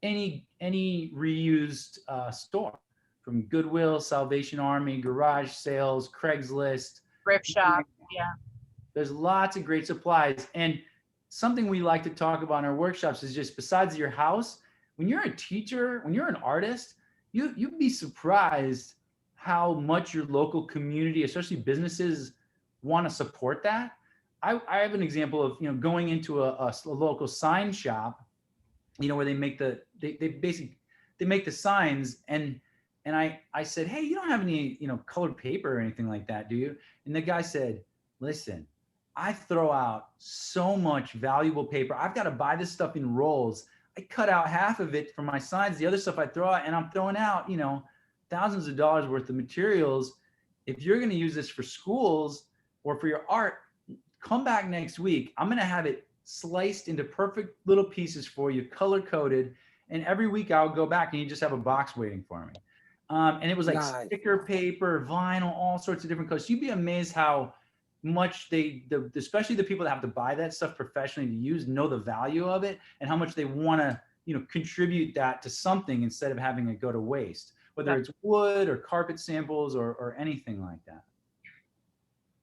any reused store, from Goodwill, Salvation Army, garage sales, Craigslist, Thrift shop, yeah. There's lots of great supplies. And something we like to talk about in our workshops is just, besides your house, when you're a teacher, when you're an artist, you'd be surprised how much your local community, especially businesses, want to support that. I have an example of, going into a local sign shop, where they make they make the signs, and I said, hey, you don't have any, colored paper or anything like that, do you? And the guy said, listen, I throw out so much valuable paper. I've got to buy this stuff in rolls. I cut out half of it for my signs. The other stuff I throw out, and I'm throwing out, thousands of dollars worth of materials. If you're going to use this for schools or for your art, come back next week. I'm going to have it sliced into perfect little pieces for you, color coded. And every week I'll go back and you just have a box waiting for me. And it was like Nice. sticker paper, vinyl, all sorts of different colors. You'd be amazed how much especially the people that have to buy that stuff professionally to use, know the value of it, and how much they want to, contribute that to something instead of having it go to waste, whether it's wood or carpet samples or anything like that.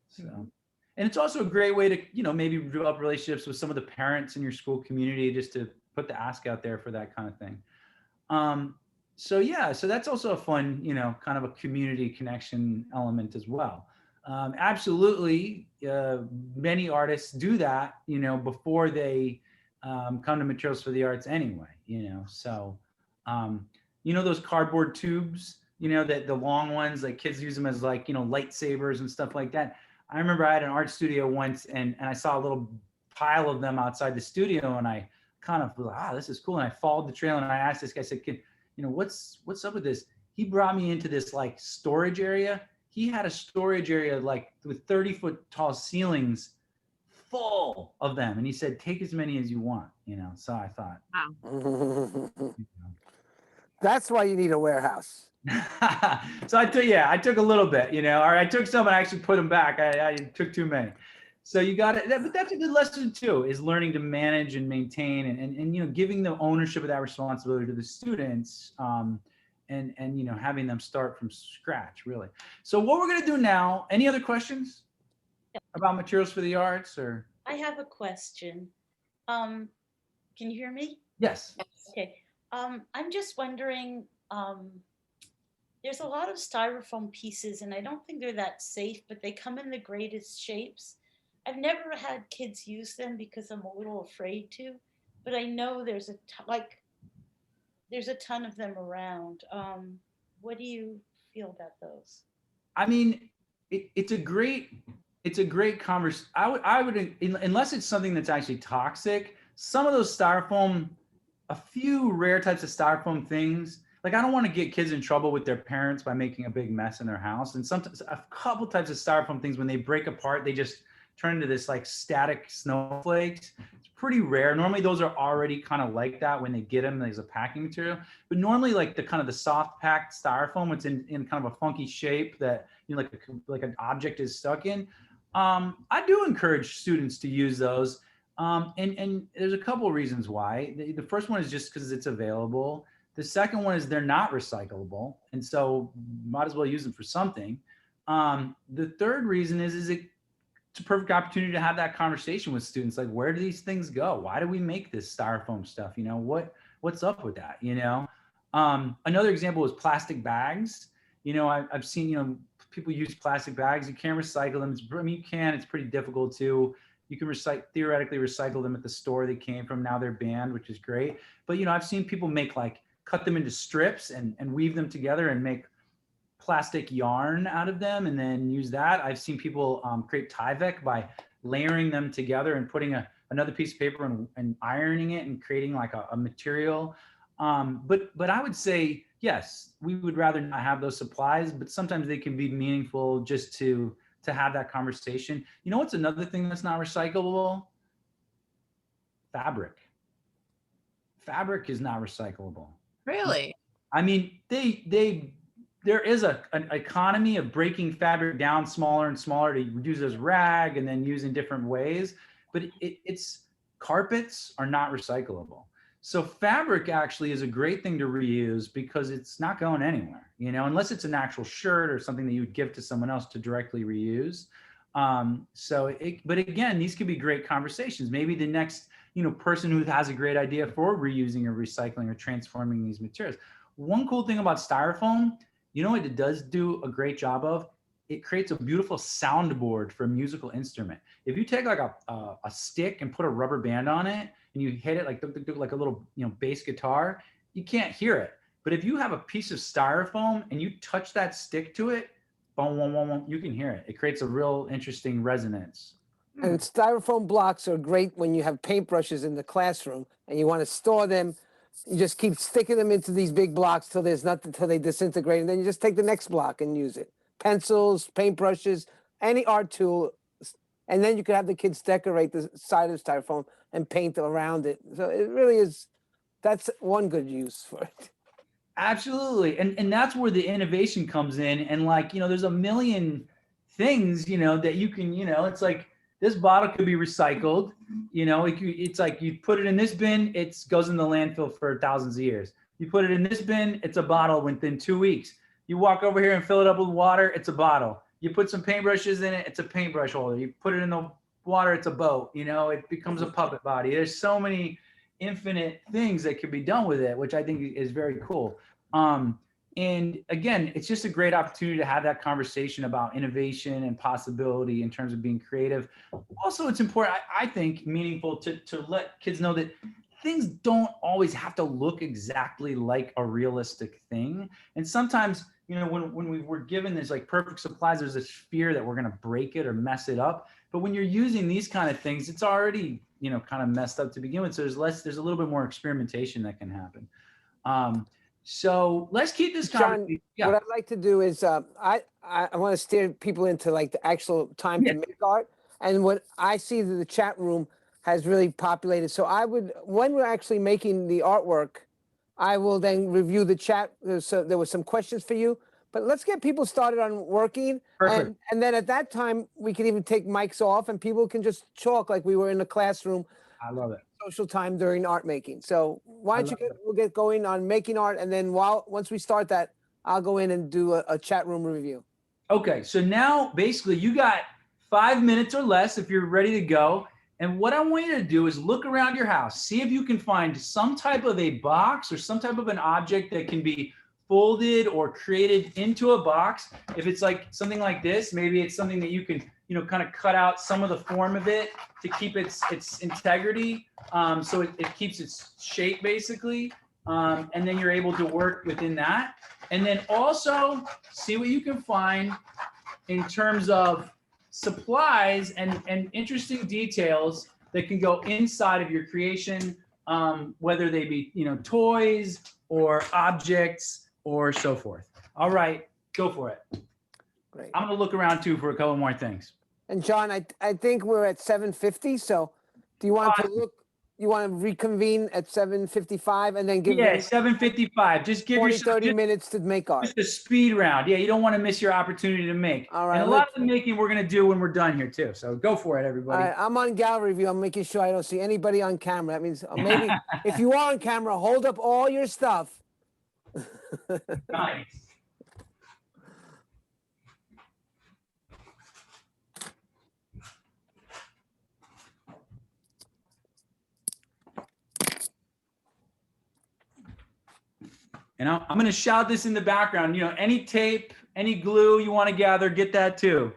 So, and it's also a great way to, maybe develop relationships with some of the parents in your school community, just to put the ask out there for that kind of thing. So that's also a fun, kind of a community connection element as well. Absolutely, many artists do that, before they come to Materials for the Arts anyway, So, those cardboard tubes, that the long ones, like kids use them as like, lightsabers and stuff like that. I remember I had an art studio once, and I saw a little pile of them outside the studio, and I kind of thought, this is cool. And I followed the trail, and I asked this guy, I said, what's up with this? He brought me into this like storage area. He had a storage area like with 30-foot tall ceilings full of them. And he said, take as many as you want, So I thought, Wow. That's why you need a warehouse. So I took a little bit, or I took some and I actually put them back. I took too many. So you got it. But that's a good lesson too, is learning to manage and maintain and giving the ownership of that responsibility to the students. and having them start from scratch, really. So what we're going to do now, any other questions about materials for the arts? Or I have a question. Um, can you hear me? yes. Okay. I'm just wondering, there's a lot of styrofoam pieces and I don't think they're that safe, but they come in the greatest shapes. I've never had kids use them because I'm a little afraid to, but I know there's a ton of them around. What do you feel about those? I mean, it's a great conversation. I would, unless it's something that's actually toxic, some of those styrofoam, a few rare types of styrofoam things, like I don't want to get kids in trouble with their parents by making a big mess in their house. And sometimes a couple types of styrofoam things, when they break apart, they just turn into this like static snowflakes. It's pretty rare. Normally those are already kind of like that when they get them as a packing material. But normally like the kind of the soft packed styrofoam, it's in kind of a funky shape that, like an object is stuck in. I do encourage students to use those. And there's a couple of reasons why. The first one is just because it's available. The second one is they're not recyclable. And so might as well use them for something. The third reason is it's a perfect opportunity to have that conversation with students. Like, where do these things go? Why do we make this styrofoam stuff? What's up with that? Another example is plastic bags. I've seen, people use plastic bags. You can't recycle them. You can, it's pretty difficult to. You can theoretically recycle them at the store they came from. Now they're banned, which is great. But, I've seen people cut them into strips and weave them together and make plastic yarn out of them and then use that. I've seen people create Tyvek by layering them together and putting another piece of paper and ironing it and creating like a material. But I would say, yes, we would rather not have those supplies, but sometimes they can be meaningful just to have that conversation. What's another thing that's not recyclable? Fabric. Fabric is not recyclable. Really? I mean, there is an economy of breaking fabric down smaller and smaller to use as rag and then use in different ways. But it's carpets are not recyclable. So fabric actually is a great thing to reuse because it's not going anywhere, unless it's an actual shirt or something that you would give to someone else to directly reuse. But again, these could be great conversations. Maybe the next, person who has a great idea for reusing or recycling or transforming these materials. One cool thing about styrofoam, what it does do a great job of? It creates a beautiful soundboard for a musical instrument. If you take like a stick and put a rubber band on it and you hit it like a little bass guitar, you can't hear it. But if you have a piece of styrofoam and you touch that stick to it, boom, boom, boom, boom, you can hear it. It creates a real interesting resonance. And styrofoam blocks are great when you have paintbrushes in the classroom and you want to store them. You just keep sticking them into these big blocks till they disintegrate, and then you just take the next block and use it. Pencils, paintbrushes, any art tool, and then you can have the kids decorate the side of the styrofoam and paint around it. So it really is, that's one good use for it. Absolutely. And that's where the innovation comes in. And there's a million things, that you can, it's like this bottle could be recycled. It's like you put it in this bin, it goes in the landfill for thousands of years. You put it in this bin, it's a bottle within 2 weeks. You walk over here and fill it up with water, it's a bottle. You put some paintbrushes in it, it's a paintbrush holder. You put it in the water, it's a boat. It becomes a puppet body. There's so many infinite things that could be done with it, which I think is very cool. And again, it's just a great opportunity to have that conversation about innovation and possibility in terms of being creative. Also, it's important, I think, meaningful to let kids know that things don't always have to look exactly like a realistic thing. And sometimes, when we were given this like perfect supplies, there's this fear that we're going to break it or mess it up. But when you're using these kind of things, it's already, kind of messed up to begin with. So there's a little bit more experimentation that can happen. So let's keep this conversation. John, what I'd like to do is I want to steer people into like the actual time to make art. And what I see that the chat room has really populated. So when we're actually making the artwork, I will then review the chat. So there were some questions for you, but let's get people started on working. Perfect. And then at that time, we can even take mics off and people can just talk like we were in the classroom. I love it. social time during art making. So why I don't you love we'll get going on making art, and then once we start that, I'll go in and do a chat room review. Okay, so now basically you got 5 minutes or less if you're ready to go. And what I want you to do is look around your house, see if you can find some type of a box or some type of an object that can be folded or created into a box. If it's like something like this, maybe it's something that you can, kind of cut out some of the form of it to keep its integrity. So it keeps its shape basically. And then you're able to work within that. And then also see what you can find in terms of supplies and interesting details that can go inside of your creation, whether they be, toys or objects or so forth. All right, go for it. Great. I'm going to look around too for a couple more things. And John, I think we're at 7:50. So do you want to look? You want to reconvene at 7:55 and then give Yeah, 7:55. Just give 20, yourself 30 minutes to make art. just a speed round. Yeah, you don't want to miss your opportunity to make. All right, And a lot of the making we're going to do when we're done here too. So go for it, All everybody. right, I'm on gallery view. I'm making sure I don't see anybody on camera. That means maybe if you are on camera, hold up all your stuff. Nice. And I'm going to shout this in the background. Any tape, any glue you want to gather, get that too.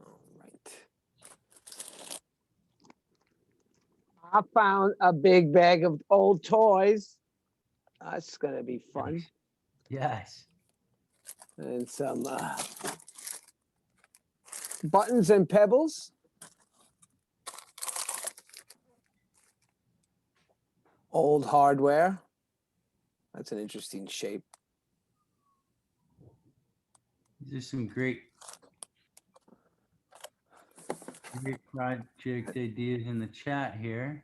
All right. I found a big bag of old toys. That's gonna be fun. Yes. And some buttons and pebbles. Old hardware. That's an interesting shape. These are some great project ideas in the chat here.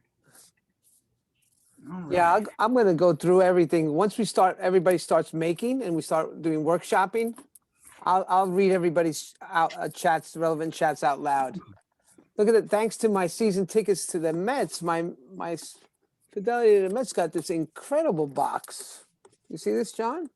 All right. Yeah, I'm going to go through everything. Once everybody starts making and we start doing workshopping, I'll read everybody's chats, relevant chats out loud. Look at it. Thanks to my season tickets to the Mets, my fidelity to the Mets got this incredible box. You see this, John?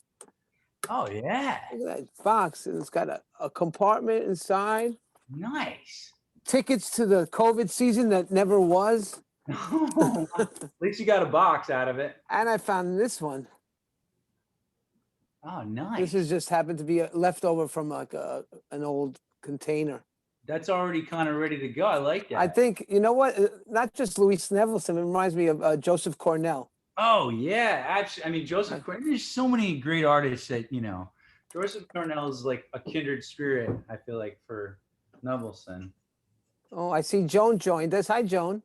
Oh, yeah. Look at that box. And it's got a compartment inside. Nice. Tickets to the COVID season that never was. At least you got a box out of it. And I found this one. Oh, nice. This is just happened to be a leftover from like an old container. That's already kind of ready to go. I like that. I think, you know what? Not just Louise Nevelson. It reminds me of Joseph Cornell. Oh, yeah. Actually, I mean, Joseph Cornell, there's so many great artists that, Joseph Cornell is like a kindred spirit, I feel like, for Nevelson. Oh, I see Joan joined us. Hi, Joan.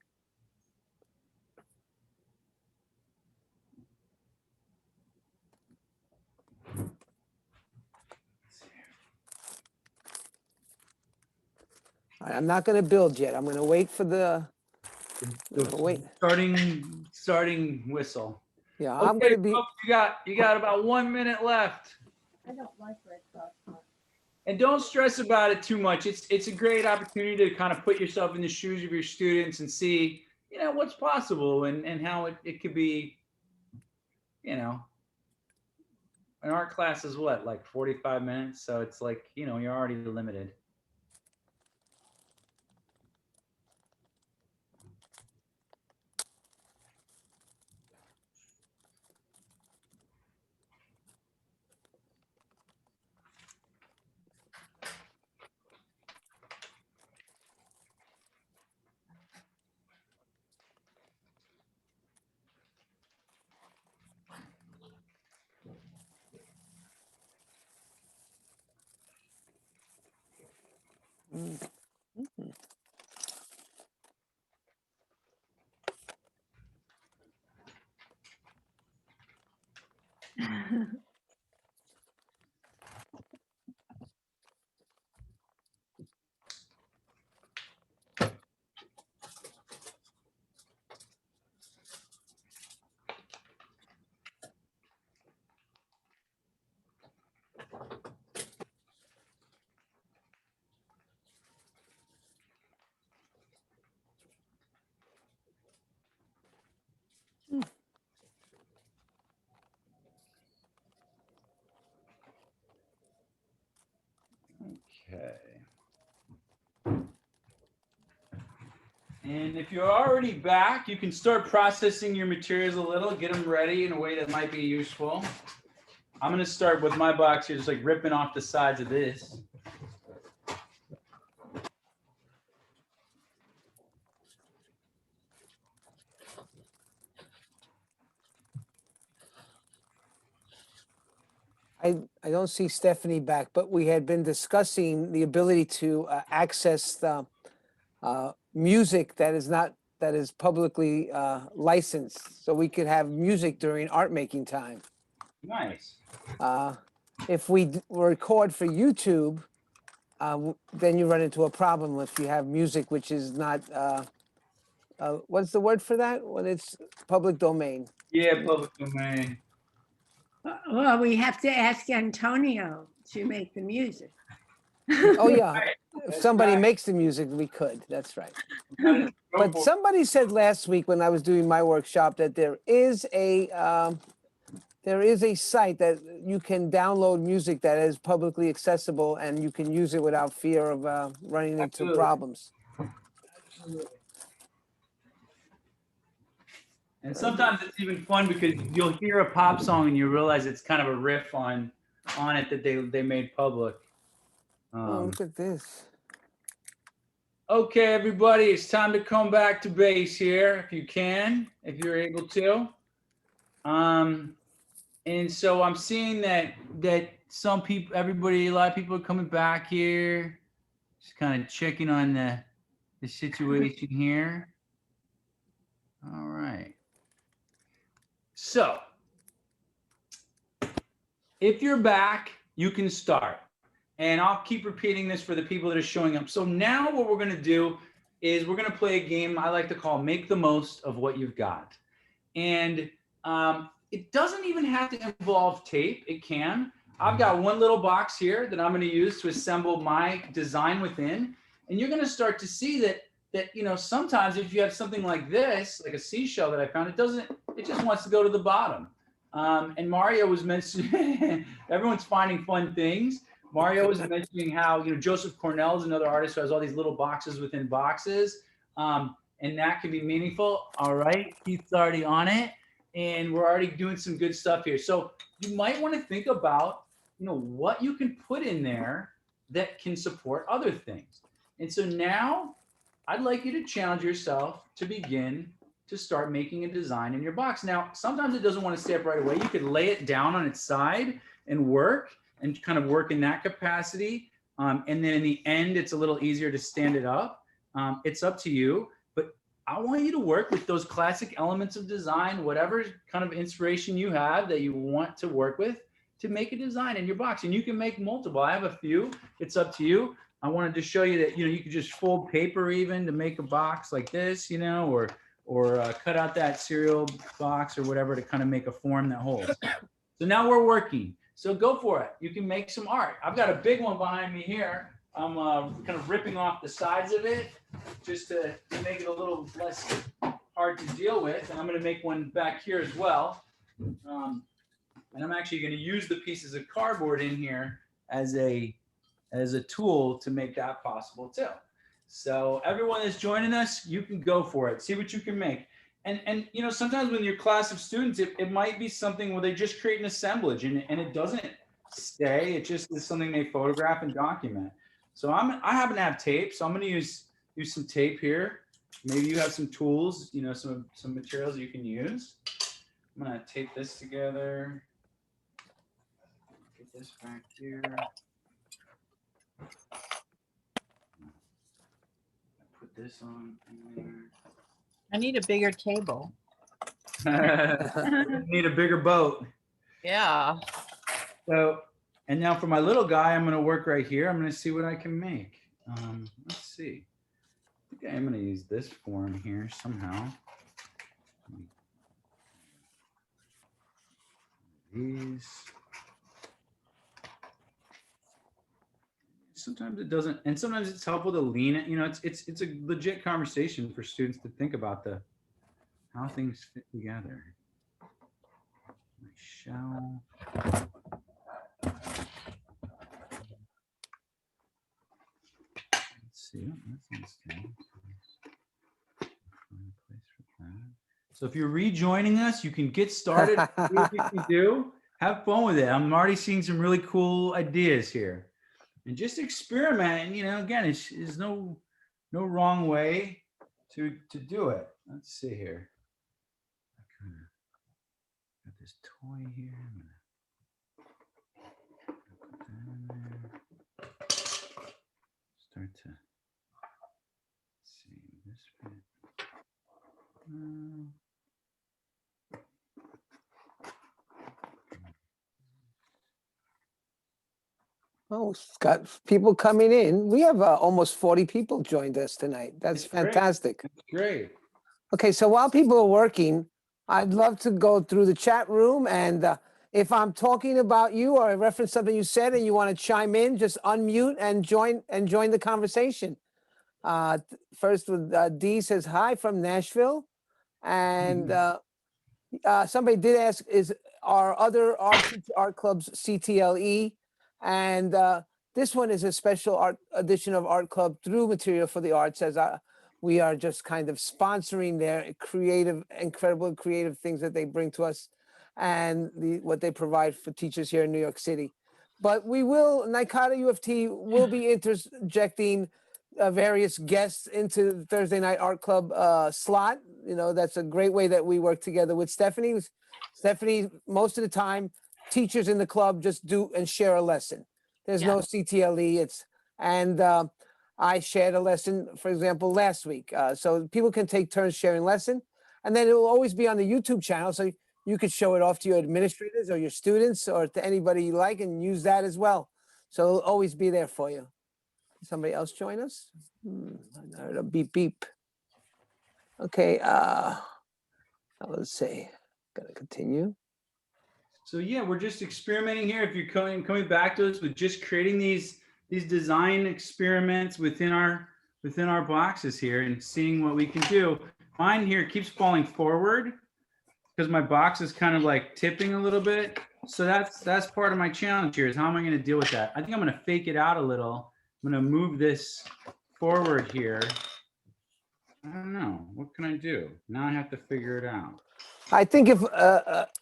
All right, I'm not going to build yet. I'm going to wait for the wait. Starting whistle. Yeah, Okay, I'm going to be. folks, you got about 1 minute left. I don't like red sauce. And don't stress about it too much. It's a great opportunity to kind of put yourself in the shoes of your students and see, what's possible and how it could be, an art class is what, like 45 minutes. So it's like, you're already limited. Okay. And if you're already back, you can start processing your materials a little, get them ready in a way that might be useful. I'm going to start with my box here, just like ripping off the sides of this. I don't see Stephanie back, but we had been discussing the ability to access the music that is publicly licensed, so we could have music during art making time. Nice. If we record for YouTube, then you run into a problem if you have music which is not what's the word for that when it's public domain? Yeah, public domain. Well, we have to ask Antonio to make the music. Oh yeah, Right. if That's somebody right. makes the music, we could. That's right. Go But for it. somebody said last week when I was doing my workshop that there is a site that you can download music that is publicly accessible and you can use it without fear of running into Absolutely. problems. And sometimes it's even fun because you'll hear a pop song and you realize it's kind of a riff on it that they made public. Oh, look at this. Okay, everybody, it's time to come back to base here, if you can, if you're able to. And so I'm seeing that some people, a lot of people are coming back here, just kind of checking on the situation here. All right. So if you're back, you can start. And I'll keep repeating this for the people that are showing up. So now what we're going to do is we're going to play a game I like to call Make the Most of What You've Got. And it doesn't even have to involve tape. It can. I've got one little box here that I'm going to use to assemble my design within. And you're going to start to see that sometimes if you have something like this, like a seashell that I found, it just wants to go to the bottom. And Mario was mentioning, everyone's finding fun things. Mario was mentioning how, Joseph Cornell is another artist who has all these little boxes within boxes. And that can be meaningful. All right, Keith's already on it. And we're already doing some good stuff here. So you might want to think about, what you can put in there that can support other things. And so now I'd like you to challenge yourself to begin to start making a design in your box. Now, sometimes it doesn't want to stay up right away. You could lay it down on its side and work. and kind of work in that capacity. And then in the end, it's a little easier to stand it up. It's up to you, but I want you to work with those classic elements of design, whatever kind of inspiration you have that you want to work with, to make a design in your box. And you can make multiple. I have a few. It's up to you. I wanted to show you that, you know, you could just fold paper even to make a box like this, you know, or cut out that cereal box or whatever to kind of make a form that holds. So now we're working. So go for it. You can make some art. I've got a big one behind me here. I'm kind of ripping off the sides of it just to make it a little less hard to deal with. And I'm going to make one back here as well. And I'm actually going to use the pieces of cardboard in here as a tool to make that possible too. So everyone that's joining us, you can go for it. See what you can make. And you know, sometimes with your class of students, it might be something where they just create an assemblage and it doesn't stay. It just is something they photograph and document. So I happen to have tape, so I'm going to use some tape here. Maybe you have some tools, you know, some materials you can use. I'm going to tape this together. Get this back here. Put this on there. I need a bigger table. Need a bigger boat. Yeah. So, and now for my little guy, I'm going to work right here. I'm going to see what I can make. Let's see. I think I'm going to use this form here somehow. These. Sometimes it doesn't, and sometimes it's helpful to lean it. You know, it's a legit conversation for students to think about how things fit together. My shell. Let's see. That's nice. So if you're rejoining us, you can get started. See what you can do. Have fun with it. I'm already seeing some really cool ideas here. And just experiment. And, you know, again, there's no wrong way to do it. Let's see here. I kind of got this toy here. I'm gonna put that in there. Start to see this bit. Oh, got people coming in. We have almost 40 people joined us tonight. That's Great. fantastic. That's great. Okay, so while people are working, I'd love to go through the chat room, and if I'm talking about you or I reference something you said and you want to chime in, just unmute and join the conversation. First, with D says hi from Nashville, and somebody did ask, is our other art clubs CTLE? And this one is a special art edition of Art Club through Material for the Arts, as we are just kind of sponsoring their incredible creative things that they bring to us and what they provide for teachers here in New York City. But we will, NICATA UFT will be interjecting various guests into the Thursday Night Art Club slot. You know, that's a great way that we work together with Stephanie. Stephanie, most of the time, teachers in the club just do and share a lesson. There's no CTLE. I shared a lesson, for example, last week. So people can take turns sharing lesson, and then it will always be on the YouTube channel. So you could show it off to your administrators or your students or to anybody you like and use that as well. So it'll always be there for you. Somebody else join us? I heard a beep beep. Okay, let's see. Gotta continue. So yeah, we're just experimenting here. If you're coming back to us with just creating these design experiments within our boxes here and seeing what we can do. Mine here keeps falling forward because my box is kind of like tipping a little bit. So that's part of my challenge here is how am I going to deal with that? I think I'm going to fake it out a little. I'm going to move this forward here. I don't know. What can I do? Now I have to figure it out. I think if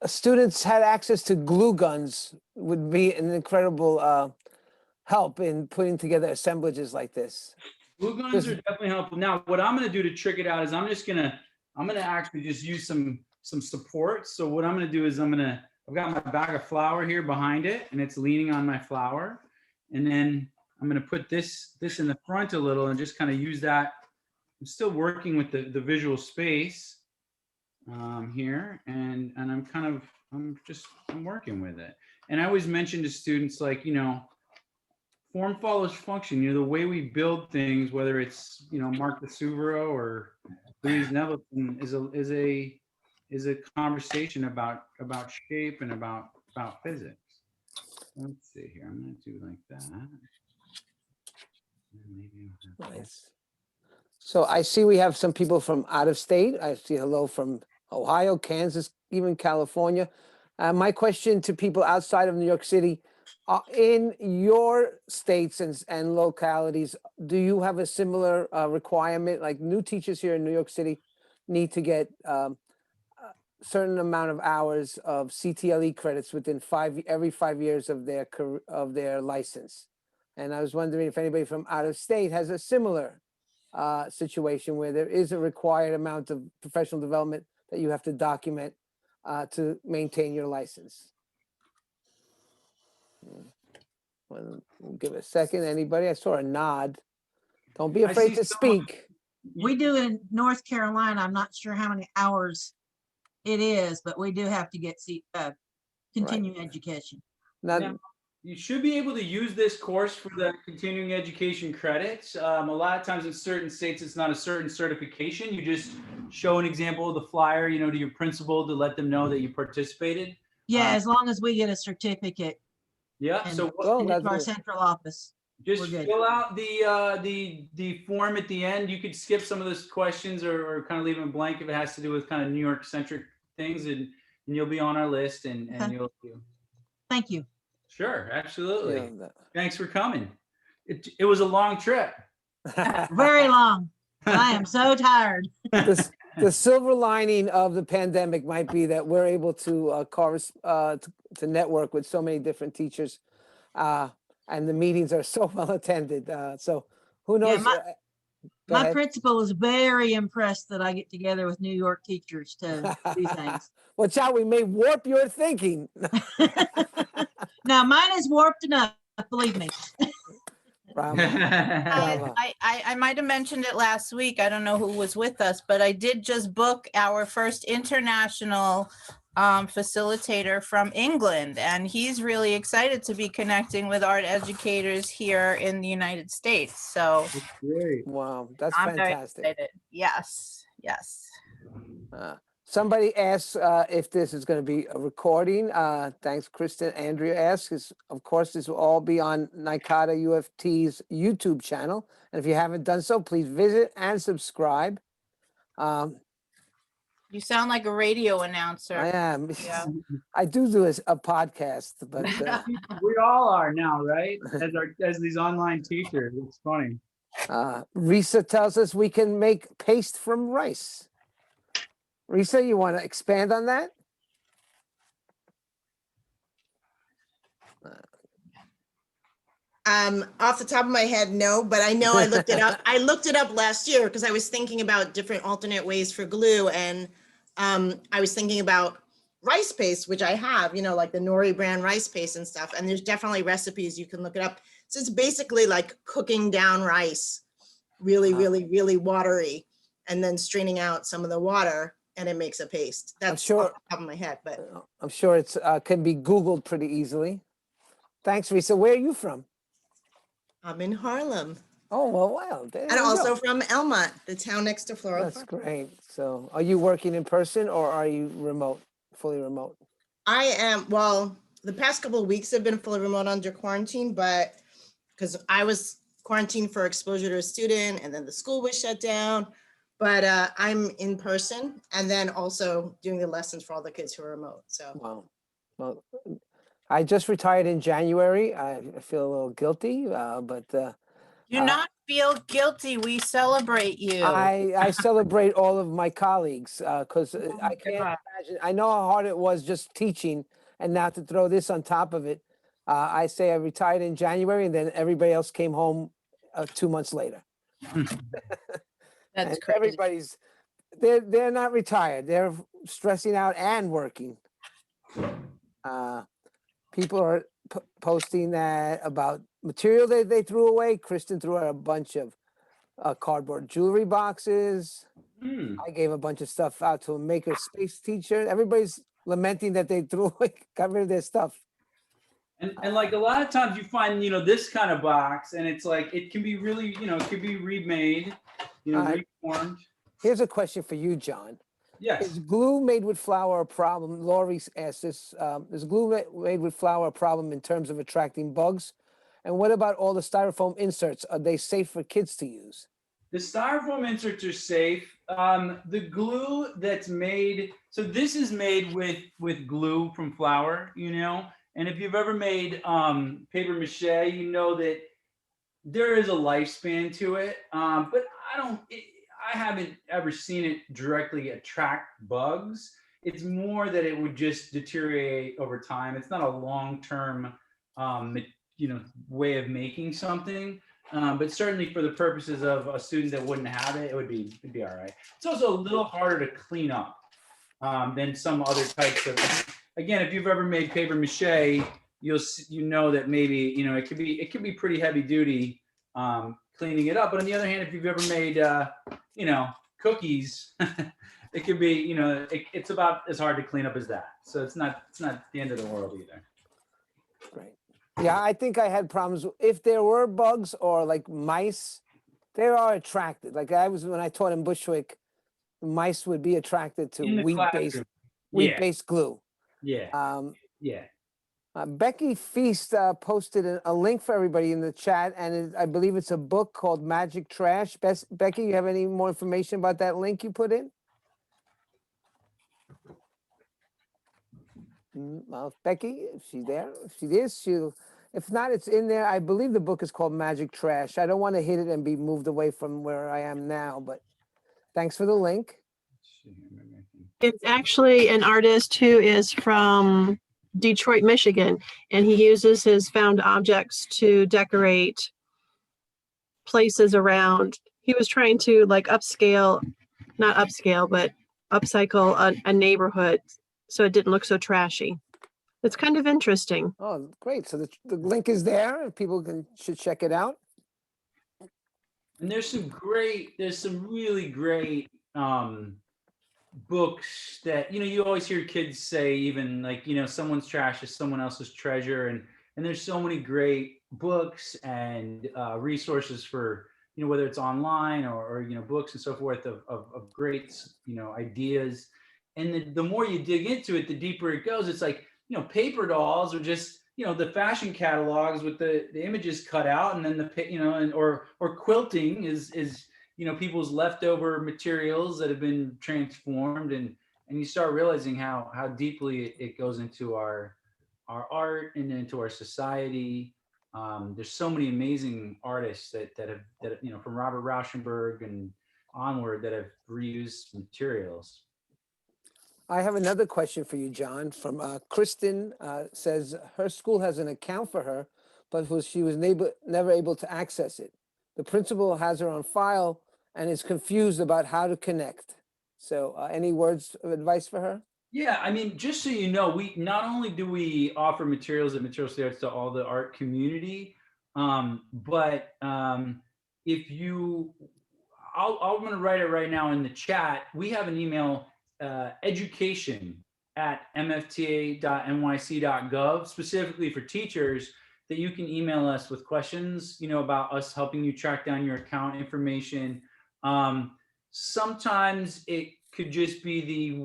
students had access to glue guns, would be an incredible help in putting together assemblages like this. Glue guns are definitely helpful. Now, what I'm going to do to trick it out is I'm going to actually just use some support. So what I'm going to do is I'm going I've got my bag of flour here behind it, and it's leaning on my flour. And then I'm going to put this in the front a little and just kind of use that. I'm still working with the visual space here, and I'm working with it. And I always mention to students, like, form follows function. The way we build things, whether it's Mark DeSuvero or Louise Nevelson, is a conversation about shape and about physics. Let's see here. I'm going to do like that. Maybe I'll have Nice. So I see we have some people from out of state. I see hello from Ohio, Kansas, even California. My question to people outside of New York City, in your states and localities, do you have a similar requirement? Like new teachers here in New York City need to get a certain amount of hours of CTLE credits within every 5 years of their license. And I was wondering if anybody from out of state has a similar situation where there is a required amount of professional development that you have to document to maintain your license. Well, we'll give it a second. Anybody? I saw a nod. Don't be afraid to speak. We do in North Carolina. I'm not sure how many hours it is, but we do have to get continuing education. Now, Yeah. You should be able to use this course for the continuing education credits. A lot of times in certain states, it's not a certain certification. You just show an example of the flyer, to your principal to let them know that you participated. Yeah, as long as we get a certificate. Yeah. And So send it to our central office. just fill out the form at the end. You could skip some of those questions or kind of leave them blank if it has to do with kind of New York centric things, and you'll be on our list, and you'll. Thank you. Sure, absolutely. Yeah. Thanks for coming. It was a long trip. Very long. I am so tired. The silver lining of the pandemic might be that we're able to to network with so many different teachers, and the meetings are so well attended. So who knows? Yeah, my ahead. principal is very impressed that I get together with New York teachers to do things. Watch out, we may warp your thinking. Now, mine is warped enough, believe me. Bravo. Bravo. I might have mentioned it last week. I don't know who was with us, but I did just book our first international facilitator from England, and he's really excited to be connecting with art educators here in the United States. So Great. Wow, that's I'm very fantastic. excited. Yes, yes. Somebody asks if this is going to be a recording. Thanks, Kristen. Andrea asks. Of course, this will all be on NICADA UFT's YouTube channel. And if you haven't done so, please visit and subscribe. You sound like a radio announcer. I am. Yeah. I do a podcast, but We all are now, right? As these online teachers, it's funny. Risa tells us we can make paste from rice. Risa, you want to expand on that? Off the top of my head, no, but I know I looked it up. I looked it up last year because I was thinking about different alternate ways for glue, and I was thinking about rice paste, which I have, like the Nori brand rice paste and stuff. And there's definitely recipes you can look it up. So it's basically like cooking down rice, really, really watery, and then straining out some of the water, and it makes a paste. That's sure, off the top of my head, but I'm sure it's can be Googled pretty easily. Thanks, Risa. Where are you from? I'm in Harlem. Oh, well, there And you also go. from Elmont, the town next to Floral That's Park. great. So are you working in person or are you remote, fully remote? I am, well, the past couple of weeks have been fully remote under quarantine, but because I was quarantined for exposure to a student and then the school was shut down. But I'm in person and then also doing the lessons for all the kids who are remote. So Wow. Well, I just retired in January. I feel a little guilty, but Do not feel guilty. We celebrate you. I celebrate all of my colleagues because I can't imagine. I know how hard it was just teaching, and now to throw this on top of it. I say I retired in January, and then everybody else came home 2 months later. That's And crazy. everybody's they're not retired. They're stressing out and working. People are posting that about material that they threw away. Kristen threw out a bunch of cardboard jewelry boxes. Hmm. I gave a bunch of stuff out to a maker space teacher. Everybody's lamenting that they threw away, got rid of their stuff. And like a lot of times you find, this kind of box, and it's like, it can be really, it could be remade, reformed. Here's a question for you, John. Yes. Is glue made with flour a problem? Lori asked this. Is glue made with flour a problem in terms of attracting bugs? And what about all the styrofoam inserts? Are they safe for kids to use? The styrofoam inserts are safe. The glue that's made, so this is made with glue from flour, and if you've ever made paper mache, you know that there is a lifespan to it. But I haven't ever seen it directly attract bugs. It's more that it would just deteriorate over time. It's not a long-term, way of making something. But certainly for the purposes of a student that wouldn't have it, it'd be all right. It's also a little harder to clean up than some other types of. Again, if you've ever made paper mache, you know that maybe it could be pretty heavy duty cleaning it up. But on the other hand, if you've ever made cookies, it could be it's about as hard to clean up as that. So it's not the end of the world either. Great. Yeah, I think I had problems. If there were bugs or like mice, they are attracted. Like when I taught in Bushwick, mice would be attracted to wheat-based glue. Yeah. Yeah. Becky Feast posted a link for everybody in the chat, and I believe it's a book called Magic Trash. Becky, you have any more information about that link you put in? Well, Becky, if she's there, if she is, if not, it's in there. I believe the book is called Magic Trash. I don't want to hit it and be moved away from where I am now, but thanks for the link. It's actually an artist who is from Detroit, Michigan, and he uses his found objects to decorate places around. He was trying to not upscale, but upcycle a neighborhood so it didn't look so trashy. It's kind of interesting. Oh, great. So the link is there. People should check it out. And there's some really great books that, you always hear kids say, even like, someone's trash is someone else's treasure. And there's so many great books and resources for, whether it's online or books and so forth of great, ideas. And the more you dig into it, the deeper it goes. It's like, paper dolls are just, the fashion catalogs with the images cut out, and then or quilting is people's leftover materials that have been transformed, and you start realizing how deeply it goes into our art and into our society. There's so many amazing artists that have from Robert Rauschenberg and onward that have reused materials. I have another question for you, John, from Kristen. Says her school has an account for her, but she was never able to access it. The principal has her on file and is confused about how to connect. So any words of advice for her? Yeah, I mean, just so you know, we not only do we offer materials and materials to the arts to all the art community, but if you, I'm going to write it right now in the chat. We have an email, education@mfta.nyc.gov, specifically for teachers, that you can email us with questions, about us helping you track down your account information. Sometimes it could just be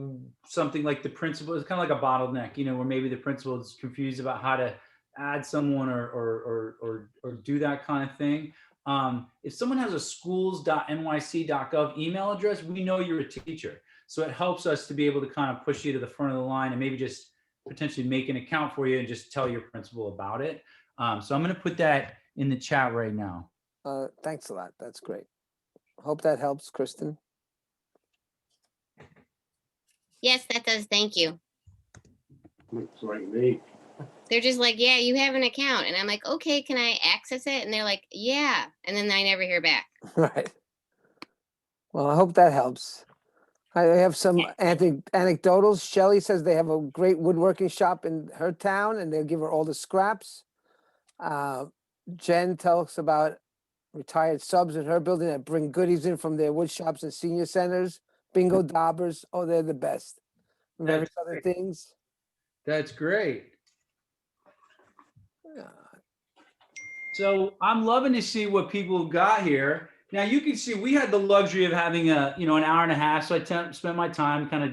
something like the principal. It's kind of like a bottleneck, where maybe the principal is confused about how to add someone or do that kind of thing. If someone has a schools.nyc.gov email address, we know you're a teacher. So it helps us to be able to kind of push you to the front of the line and maybe just potentially make an account for you and just tell your principal about it. So I'm going to put that in the chat right now. Thanks a lot. That's great. Hope that helps, Kristen. Yes, that does. Thank you. Looks like me. They're just like, yeah, you have an account. And I'm like, okay, can I access it? And they're like, yeah. And then I never hear back. Right. Well, I hope that helps. I have some anecdotals. Shelley says they have a great woodworking shop in her town and they'll give her all the scraps. Jen tells about retired subs in her building that bring goodies in from their wood shops and senior centers. Bingo daubers. Oh, they're the best. Various That's other great. things. That's great. Yeah. So I'm loving to see what people got here. Now you can see we had the luxury of having an hour and a half. So I spent my time kind of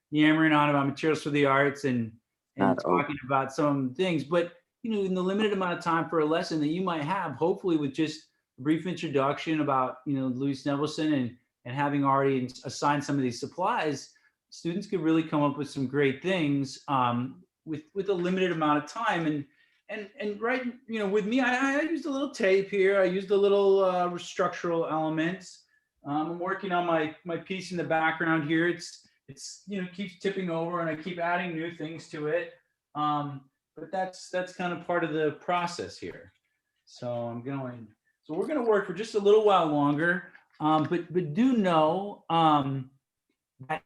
yammering on about materials for the arts and talking about some things. But in the limited amount of time for a lesson that you might have, hopefully with just a brief introduction about Louise Nevelson and having already assigned some of these supplies, students could really come up with some great things with a limited amount of time. And right, with me, I used a little tape here. I used a little structural elements. I'm working on my piece in the background here. It's keeps tipping over, and I keep adding new things to it. But that's kind of part of the process here. So we're going to work for just a little while longer. But do know that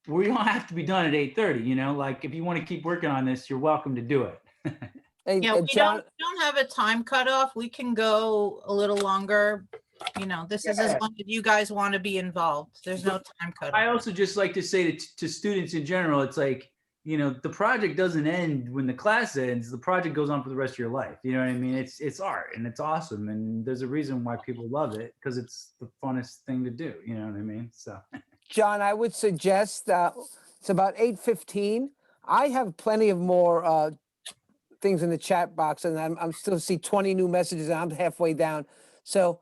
we don't have to be done at 8:30. Like if you want to keep working on this, you're welcome to do it. Hey, Yeah, we John, don't have a time cutoff. We can go a little longer. This is as Yeah. long as you guys want to be involved. There's no time I cutoff. also just like to say to students in general, it's like, the project doesn't end when the class ends. The project goes on for the rest of your life. You know what I mean? It's art and it's awesome. And there's a reason why people love it because it's the funnest thing to do. You know what I mean? So, John, I would suggest it's about 8:15. I have plenty of more things in the chat box, and I'm still see 20 new messages, and I'm halfway down. So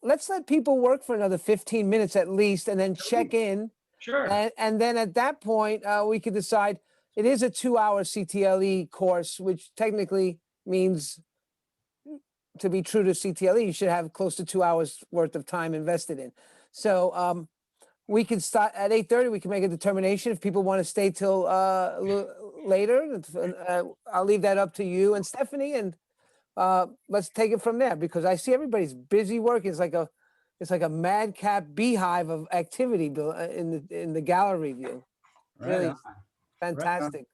let's let people work for another 15 minutes at least, and then check in. sure. And then at that point, we could decide. It is a 2-hour CTLE course, which technically means, to be true to CTLE, you should have close to 2 hours worth of time invested in. So we can start at 8:30. We can make a determination if people want to stay till later. I'll leave that up to you and Stephanie, and let's take it from there because I see everybody's busy working. It's like a madcap beehive of activity in the gallery view. Really Right on. fantastic.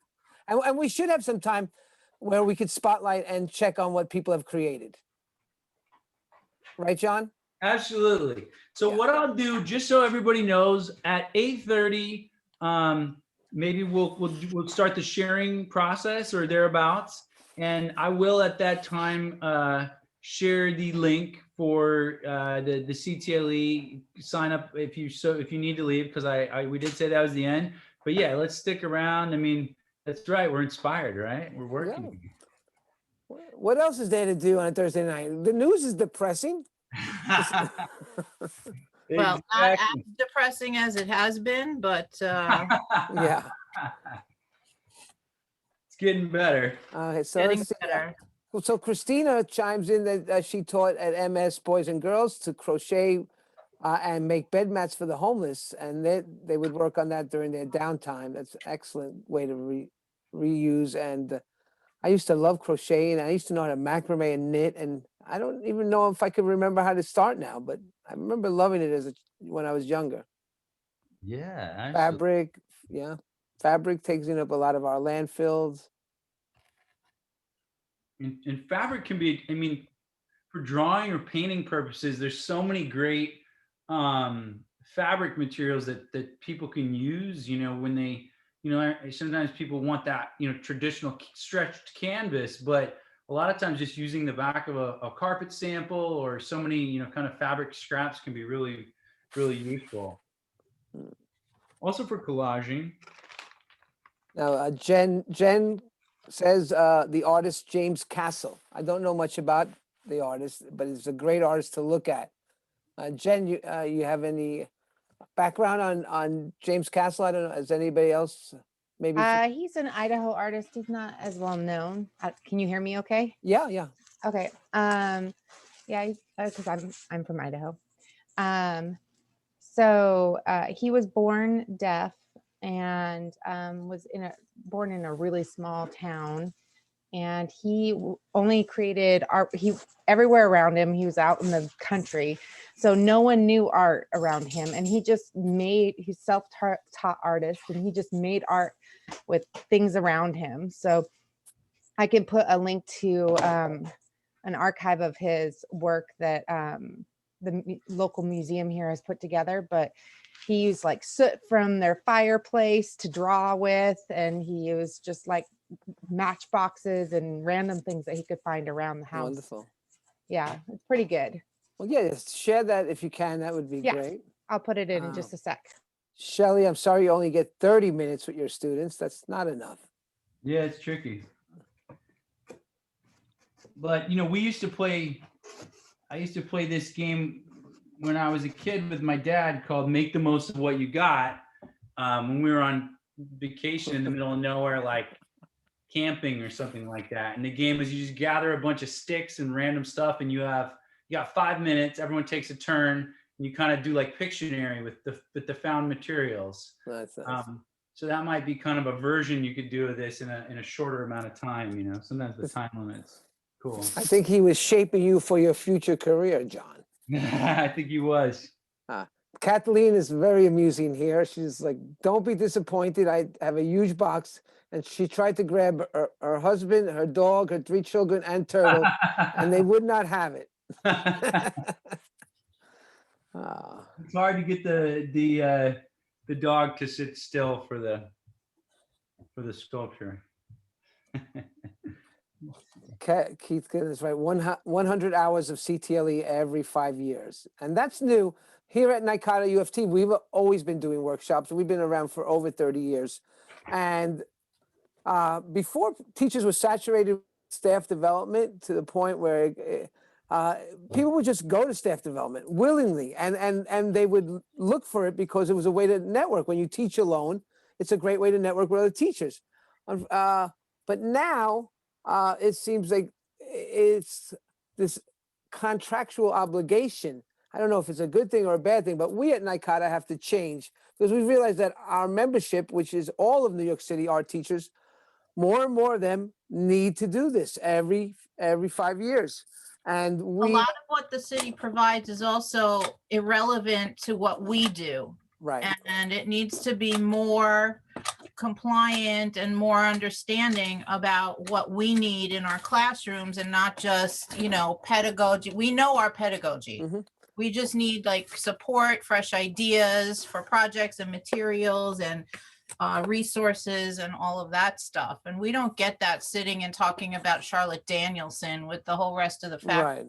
And we should have some time where we could spotlight and check on what people have created. Right, John? Absolutely. So what I'll do, just so everybody knows, at 8:30, maybe we'll start the sharing process or thereabouts, and I will at that time share the link for the CTLE sign up if you need to leave because we did say that was the end. But yeah, let's stick around. I mean, that's right. We're inspired, right? We're working. Yeah. What else is there to do on a Thursday night? The news is depressing. Well, not as depressing as it has been, but Yeah. It's getting better. So getting let's see. better. So Christina chimes in that she taught at MS Boys and Girls to crochet and make bed mats for the homeless, and they would work on that during their downtime. That's an excellent way to reuse. And I used to love crocheting. I used to know how to macrame and knit, and I don't even know if I could remember how to start now, but I remember loving it when I was younger. Yeah. Absolutely. Fabric, yeah. Fabric takes up a lot of our landfills. And fabric can be, I mean, for drawing or painting purposes, there's so many great fabric materials that people can use, when they, sometimes people want that, traditional stretched canvas, but a lot of times just using the back of a carpet sample or so many, kind of fabric scraps can be really, really useful. Also for collaging. Now, Jen says the artist James Castle. I don't know much about the artist, but it's a great artist to look at. Jen, you have any background on James Castle? I don't know. Is anybody else? Maybe. He's an Idaho artist. He's not as well known. Can you hear me okay? Yeah. Okay. Yeah, because I'm from Idaho. So he was born deaf and was born in a really small town, and he only created art. He everywhere around him, he was out in the country, so no one knew art around him. And he's self-taught artist, and he just made art with things around him. So I can put a link to an archive of his work that the local museum here has put together, but he used like soot from their fireplace to draw with, and he used just like matchboxes and random things that he could find around the house. Wonderful. Yeah, it's pretty good. Well, yeah, share that if you can. That would be Yeah. great. I'll put it in just a sec. Shelley, I'm sorry you only get 30 minutes with your students. That's not enough. Yeah, it's tricky. But we used to play. I used to play this game when I was a kid with my dad called "Make the Most of What You Got." When we were on vacation in the middle of nowhere, like camping or something like that. And the game is you just gather a bunch of sticks and random stuff, and you got 5 minutes. Everyone takes a turn, and you kind of do like Pictionary with the found materials. That's nice. So that might be kind of a version you could do of this in a shorter amount of time. Sometimes the time limit's cool. I think he was shaping you for your future career, John. I think he was. Kathleen is very amusing here. She's like, don't be disappointed. I have a huge box. And she tried to grab her husband, her dog, her 3 children, and turtle, and they would not have it. It's hard to get the dog to sit still for the sculpture. Keith is right. 100 hours of CTLE every 5 years. And that's new. Here at NYCATA UFT, we've always been doing workshops. We've been around for over 30 years. And before, teachers were saturated with staff development to the point where people would just go to staff development willingly, and they would look for it because it was a way to network. When you teach alone, it's a great way to network with other teachers. But now it seems like it's this contractual obligation. I don't know if it's a good thing or a bad thing, but we at NYCATA have to change, because we realize that our membership, which is all of New York City art teachers, more and more of them need to do this every 5 years. And A lot of what the city provides is also irrelevant to what we do. Right. And it needs to be more compliant and more understanding about what we need in our classrooms, and not just, pedagogy. We know our pedagogy. Mhm. We just need like support, fresh ideas for projects and materials and resources and all of that stuff. And we don't get that sitting and talking about Charlotte Danielson with the whole rest of the faculty. Right.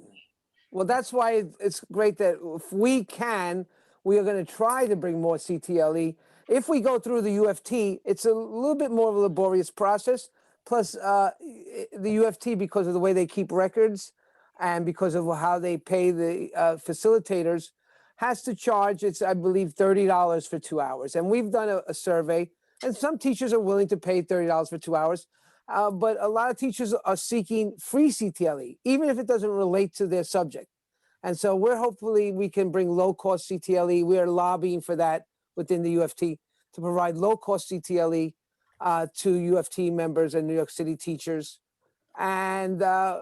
Well, that's why it's great that if we can, we are going to try to bring more CTLE. If we go through the UFT, it's a little bit more of a laborious process. Plus, the UFT, because of the way they keep records and because of how they pay the facilitators, has to charge, it's, I believe, $30 for 2 hours. And we've done a survey, and some teachers are willing to pay $30 for 2 hours. But a lot of teachers are seeking free CTLE, even if it doesn't relate to their subject. And so hopefully we can bring low-cost CTLE. We are lobbying for that within the UFT to provide low-cost CTLE to UFT members and New York City teachers. And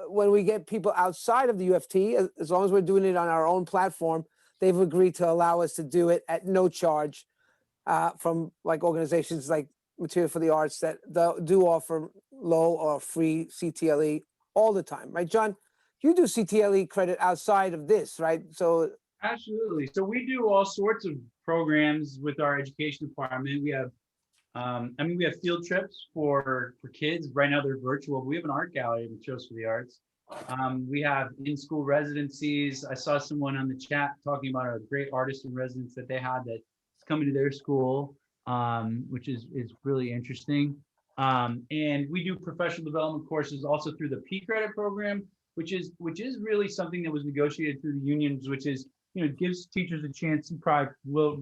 when we get people outside of the UFT, as long as we're doing it on our own platform, they've agreed to allow us to do it at no charge from like organizations like Material for the Arts that do offer low or free CTLE all the time, right, John? You do CTLE credit outside of this, right? So Absolutely. So we do all sorts of programs with our education department. We have, we have field trips for kids. Right now they're virtual. But we have an art gallery, Materials for the Arts. We have in-school residencies. I saw someone on the chat talking about a great artist in residence that they had that's coming to their school, which is really interesting. And we do professional development courses also through the P credit program, which is really something that was negotiated through the unions, which is, gives teachers a chance. You probably will,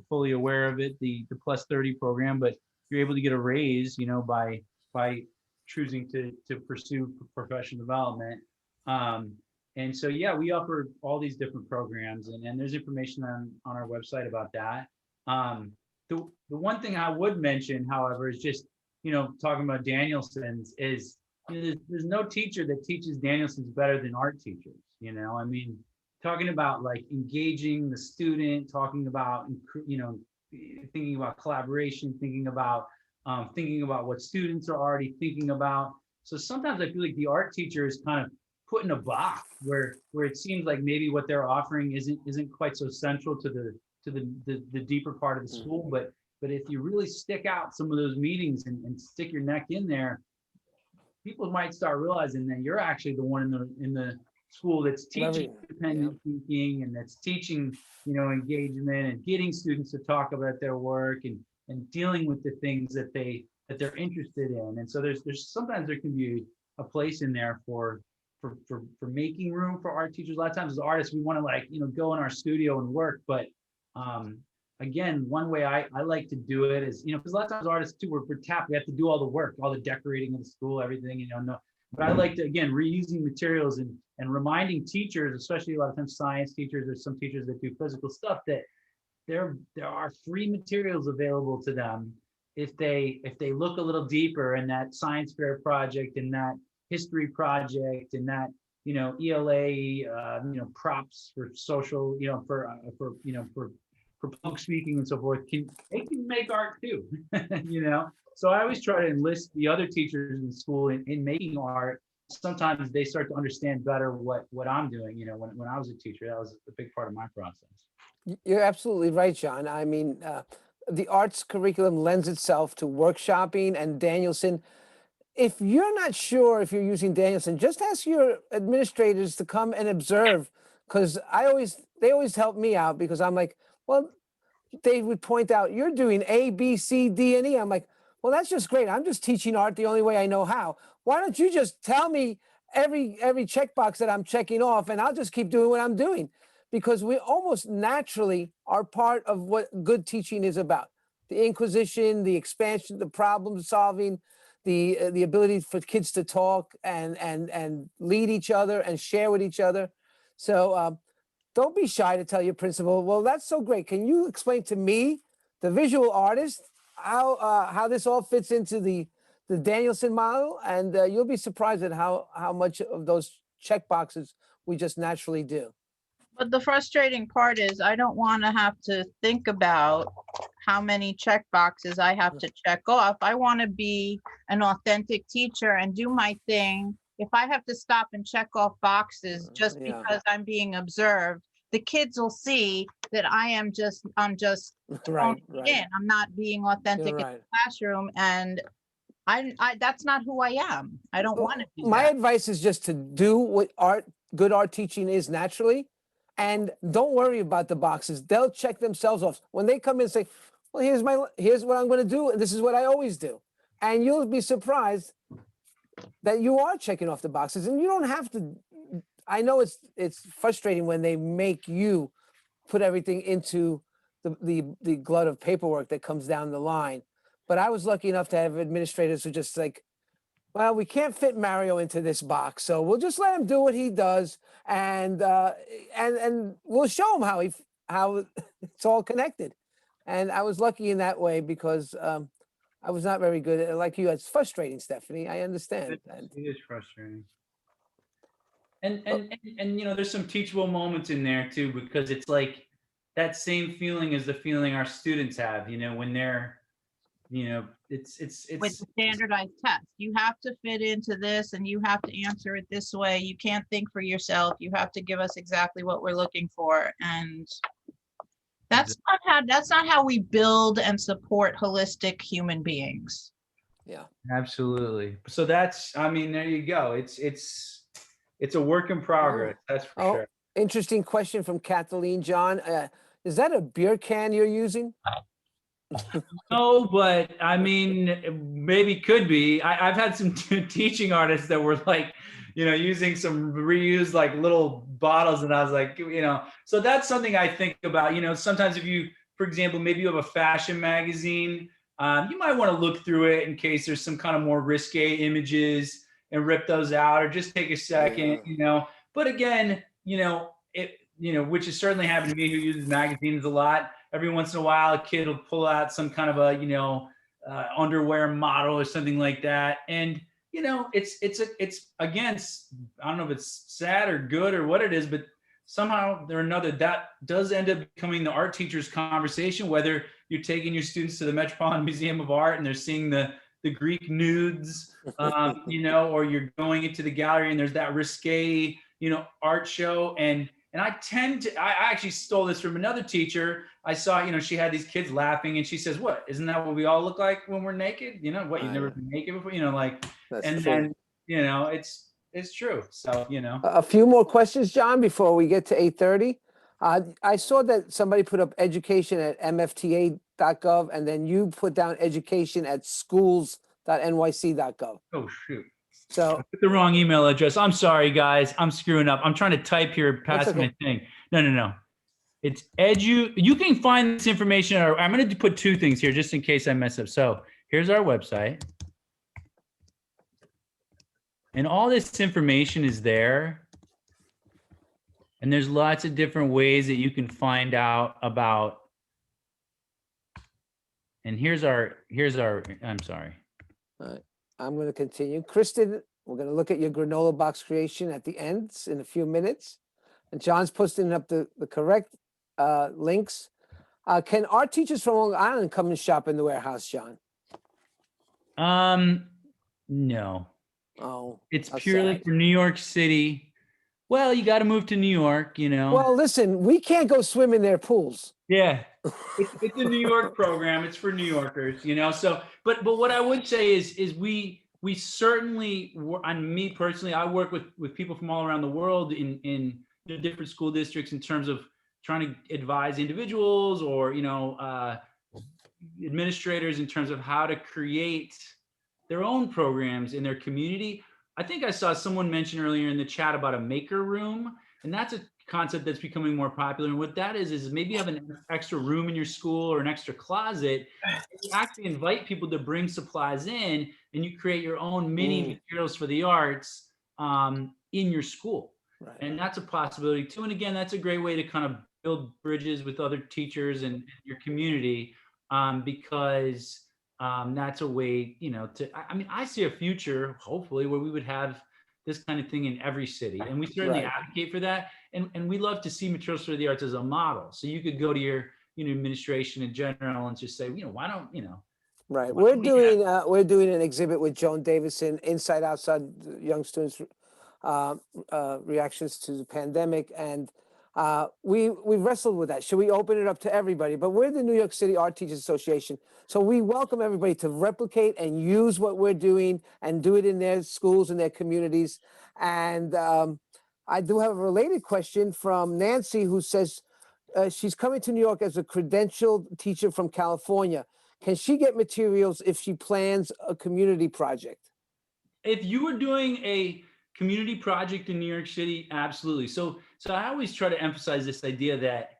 fully aware of it, the plus 30 program, but you're able to get a raise, by choosing to pursue professional development. And so, yeah, we offer all these different programs, and there's information on our website about that. The one thing I would mention, however, is just, talking about Danielson's is there's no teacher that teaches Danielson's better than art teachers. I mean, talking about like engaging the student, talking about, thinking about collaboration, thinking about what students are already thinking about. So sometimes I feel like the art teacher is kind of put in a box where it seems like maybe what they're offering isn't quite so central to the deeper part of the school. But if you really stick out some of those meetings and stick your neck in there, people might start realizing that you're actually the one in the school that's teaching independent thinking, and that's teaching, engagement, and getting students to talk about their work and dealing with the things that they're interested in. And so there's sometimes there can be a place in there for making room for art teachers. A lot of times as artists, we want to go in our studio and work, but again, one way I like to do it is, because a lot of times artists too, we're tapped, we have to do all the work, all the decorating of the school, everything, but I like to, again, reusing materials and reminding teachers, especially a lot of times science teachers or some teachers that do physical stuff, that there are free materials available to them if they look a little deeper in that science fair project and that history project and that ELA props for social, for public speaking and so forth. They can make art too. So I always try to enlist the other teachers in the school in making art. Sometimes they start to understand better what I'm doing. When I was a teacher, that was a big part of my process. You're absolutely right, John. I mean, the arts curriculum lends itself to workshopping, and Danielson. If you're not sure if you're using Danielson, just ask your administrators to come and observe, because they always help me out, because I'm like, well, they would point out, you're doing A, B, C, D, and E. I'm like, well, that's just great. I'm just teaching art the only way I know how. Why don't you just tell me every checkbox that I'm checking off, and I'll just keep doing what I'm doing? Because we almost naturally are part of what good teaching is about. The inquisition, the expansion, the problem solving, the ability for kids to talk and lead each other and share with each other. So don't be shy to tell your principal, well, that's so great. Can you explain to me, the visual artist, how this all fits into the Danielson model? And you'll be surprised at how much of those check boxes we just naturally do. But the frustrating part is I don't want to have to think about how many check boxes I have to check off. I want to be an authentic teacher and do my thing. If I have to stop and check off boxes just because I'm being observed, the kids will see that I'm just right. in. I'm not being authentic in the classroom, and I that's not who I am. I don't want to do My that. advice is just to do what good art teaching is naturally, and don't worry about the boxes. They'll check themselves off. When they come in and say, well, here's what I'm going to do, and this is what I always do. And you'll be surprised that you are checking off the boxes, and you don't have to. I know it's frustrating when they make you put everything into the glut of paperwork that comes down the line. But I was lucky enough to have administrators who just like, well, we can't fit Mario into this box, so we'll just let him do what he does, and we'll show him how it's all connected. And I was lucky in that way, because I was not very good at, like you. It's frustrating, Stephanie. I understand. It is frustrating. And there's some teachable moments in there too, because it's like that same feeling is the feeling our students have, when they're, it's With the standardized test, you have to fit into this and you have to answer it this way. You can't think for yourself. You have to give us exactly what we're looking for. And that's not how we build and support holistic human beings. Yeah, absolutely. So there you go. It's a work in progress. That's for sure. Interesting question from Kathleen. John, is that a beer can you're using? No, but I mean, maybe could be. I've had some teaching artists that were like, using some reused like little bottles, and I was like, so that's something I think about. Sometimes if you, for example, maybe you have a fashion magazine, you might want to look through it in case there's some kind of more risque images and rip those out, or just take a second, But again, which has certainly happened to me, who uses magazines a lot. Every once in a while, a kid will pull out some kind of a, underwear model or something like that. And, you know, it's again, I don't know if it's sad or good or what it is, but somehow or another that does end up becoming the art teacher's conversation, whether you're taking your students to the Metropolitan Museum of Art and they're seeing the Greek nudes, you know, or you're going into the gallery and there's that risque, you know, art show. And I actually stole this from another teacher. I saw, you know, she had these kids laughing and she says, what, isn't that what we all look like when we're naked? You know, what, you've never been naked before, you know, like, and then, you know, it's true. So, you know. A few more questions, John, before we get to 8:30. I saw that somebody put up education at mfta.gov, and then you put down education at schools.nyc.gov. Oh, shoot. So I put the wrong email address. I'm sorry, guys. I'm screwing up. I'm trying to type here past my thing. No. It's you can find this information. I'm going to put two things here just in case I mess up. So here's our website. And all this information is there. And there's lots of different ways that you can find out about. And here's our, I'm sorry. All right. I'm going to continue. Kristen, we're going to look at your granola box creation at the end in a few minutes. And John's posting up the correct links. Can art teachers from Long Island come and shop in the warehouse, John? No. Oh, it's purely for New York City. Well, you got to move to New York, you know. Well, listen, we can't go swim in their pools. Yeah, it's a New York program. It's for New Yorkers, you know. So, but what I would say is we certainly, on me personally, I work with people from all around the world in different school districts in terms of trying to advise individuals or, you know, administrators in terms of how to create their own programs in their community. I think I saw someone mention earlier in the chat about a maker room, and that's a concept that's becoming more popular. And what that is maybe you have an extra room in your school or an extra closet. You actually invite people to bring supplies in, and you create your own mini materials for the arts in your school. Right. And that's a possibility too. And again, that's a great way to kind of build bridges with other teachers and your community, because that's a way, you know, I mean, I see a future, hopefully, where we would have this kind of thing in every city. And we certainly advocate for that. And we love to see materials for the arts as a model. So you could go to your, you know, administration in general and just say, you know, why don't, you know. Right. We're doing an exhibit with Joan Davison, Inside Outside Young Students Reactions to the Pandemic. And we wrestled with that. Should we open it up to everybody? But we're the New York City Art Teachers Association. So we welcome everybody to replicate and use what we're doing and do it in their schools and their communities. And I do have a related question from Nancy, who says she's coming to New York as a credentialed teacher from California. Can she get materials if she plans a community project? If you were doing a community project in New York City, absolutely. So I always try to emphasize this idea that,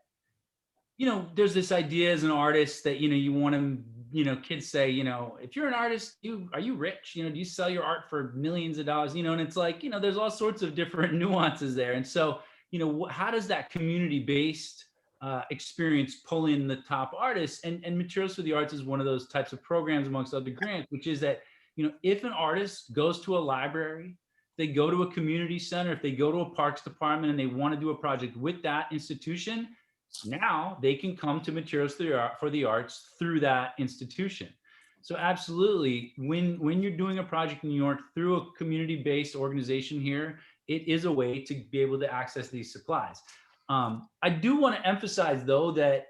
you know, there's this idea as an artist that, you know, you want to, you know, kids say, you know, if you're an artist, are you rich? You know, do you sell your art for millions of dollars? You know, and it's like, you know, there's all sorts of different nuances there. And so, you know, how does that community-based experience pull in the top artists? And Materials for the Arts is one of those types of programs, amongst other grants, which is that, you know, if an artist goes to a library, they go to a community center, if they go to a parks department and they want to do a project with that institution, now they can come to Materials for the Arts through that institution. So absolutely, when you're doing a project in New York through a community-based organization here, it is a way to be able to access these supplies. I do want to emphasize, though, that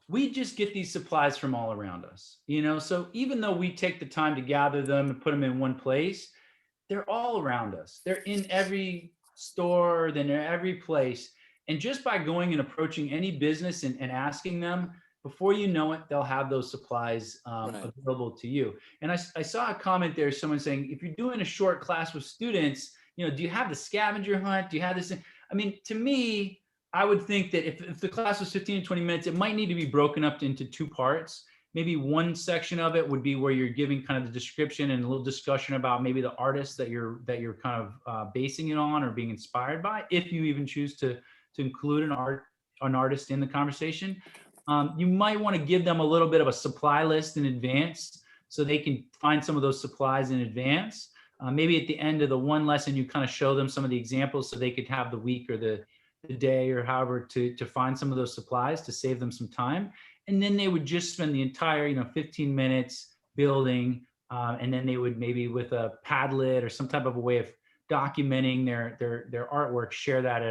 we just get these supplies from all around us, you know? So even though we take the time to gather them and put them in one place, they're all around us. They're in every store, they're in every place. And just by going and approaching any business and asking them, before you know it, they'll have those supplies available to you. And I saw a comment there, someone saying, if you're doing a short class with students, you know, do you have the scavenger hunt? Do you have this? I mean, to me, I would think that if the class was 15 to 20 minutes, it might need to be broken up into two parts. Maybe one section of it would be where you're giving kind of the description and a little discussion about maybe the artist that you're kind of basing it on or being inspired by, if you even choose to include an artist in the conversation. You might want to give them a little bit of a supply list in advance so they can find some of those supplies in advance. Maybe at the end of the one lesson, you kind of show them some of the examples so they could have the week or the day or however to find some of those supplies to save them some time. And then they would just spend the entire 15 minutes building, and then they would maybe with a Padlet or some type of a way of documenting their artwork, share that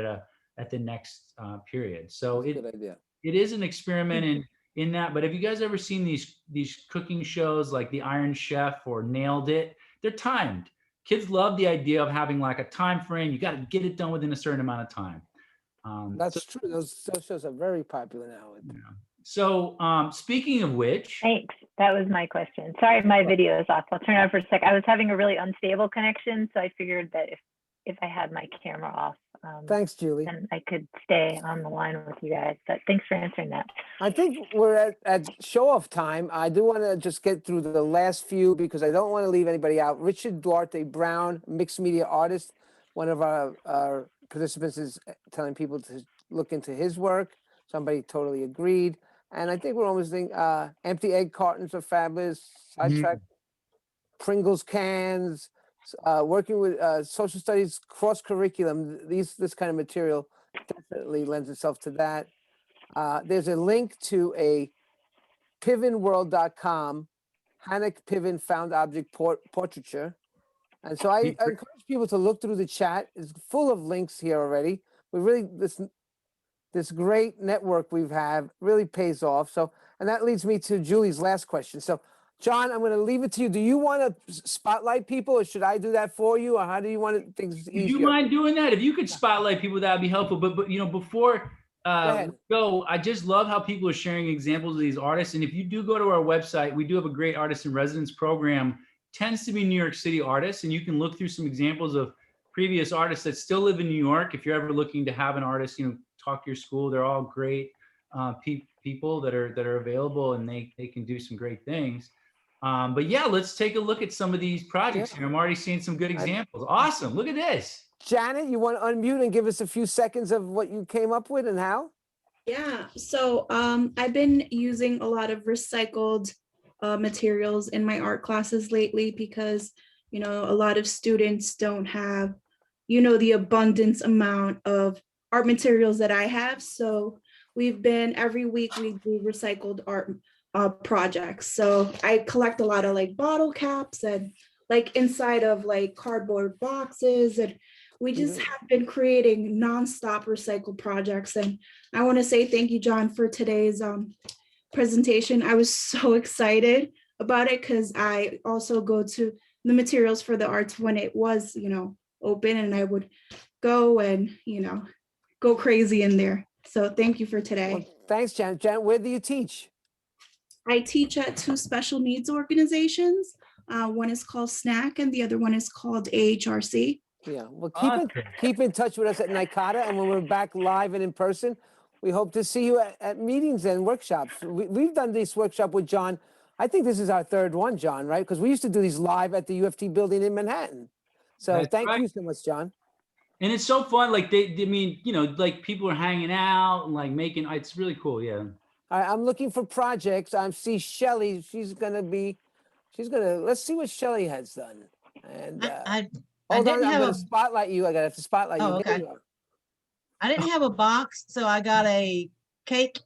at the next period. So Good idea. it is an experiment in that. But have you guys ever seen these cooking shows like The Iron Chef or Nailed It? They're timed. Kids love the idea of having like a time frame. You got to get it done within a certain amount of time. That's true. Those shows are very popular now. Yeah. So speaking of which, Thanks. That was my question. Sorry, my video is off. I'll turn it on for a sec. I was having a really unstable connection, so I figured that if I had my camera off, Thanks, Julie. then I could stay on the line with you guys. But thanks for answering that. I think we're at show-off time. I do want to just get through the last few because I don't want to leave anybody out. Richard Duarte Brown, mixed media artist. One of our participants is telling people to look into his work. Somebody totally agreed. And I think we're almost thinking empty egg cartons are fabulous. Sidetrack Pringles cans. Working with social studies cross curriculum, this kind of material definitely lends itself to that. There's a link to a pivenworld.com Hannock Piven found object portraiture. And so I encourage people to look through the chat. It's full of links here already. We really, this great network we've have really pays off. So, and that leads me to Julie's last question. So, John, I'm going to leave it to you. Do you want to spotlight people, or should I do that for you, or how do you want things easier? do you mind doing that? If you could spotlight people, that would be helpful. But before go, I just love how people are sharing examples of these artists. And if you do go to our website, we do have a great artist in residence program. Tends to be New York City artists, and you can look through some examples of previous artists that still live in New York. If you're ever looking to have an artist, talk to your school, they're all great people that are available, and they can do some great things. But yeah, let's take a look at some of these projects here. I'm already seeing some good examples. Awesome. Look at this. Janet, you want to unmute and give us a few seconds of what you came up with and how? Yeah, so I've been using a lot of recycled materials in my art classes lately because, a lot of students don't have, the abundance amount of art materials that I have. So every week we do recycled art projects. So I collect a lot of like bottle caps and like inside of like cardboard boxes, and we just have been creating nonstop recycled projects. And I want to say thank you, John, for today's presentation. I was so excited about it because I also go to the materials for the arts when it was, open, and I would go and, go crazy in there. So thank you for today. Well, thanks, Janet. Janet, where do you teach? I teach at 2 special needs organizations. One is called SNAC and the other one is called AHRC. Yeah, well, keep in touch with us at NICADA, and when we're back live and in person, we hope to see you at meetings and workshops. We've done this workshop with John. I think this is our 3rd one, John, right? Because we used to do these live at the UFT building in Manhattan. So thank you so much, John. And it's so fun. Like like people are hanging out and like making, it's really cool. Yeah. All right, I'm looking for projects. I see Shelly. Let's see what Shelly has done. And hold on, I'm going to spotlight you. I got to spotlight you. Oh, okay. I didn't have a box, so I got a cake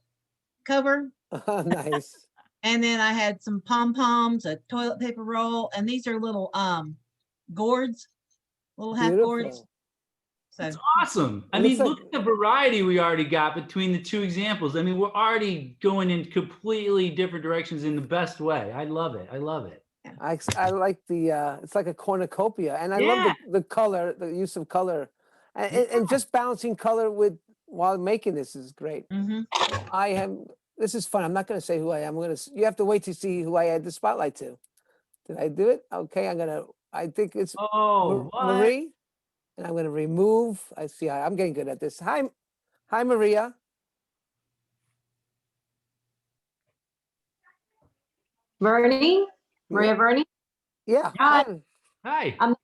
cover. Nice. And then I had some pom-poms, a toilet paper roll, and these are little gourds, little half gourds. So that's awesome. I mean, look at the variety we already got between the 2 examples. I mean, we're already going in completely different directions in the best way. I love it. I love it. I like the, it's like a cornucopia, and I love the color, the use of color, and just balancing color while making this is great. This is fun. I'm not going to say who I am. You have to wait to see who I had the spotlight to. Did I do it? Okay, I think it's Marie, and I'm going to remove. I see. I'm getting good at this. Hi, Maria. Maria Verney. Yeah. Hi. I'm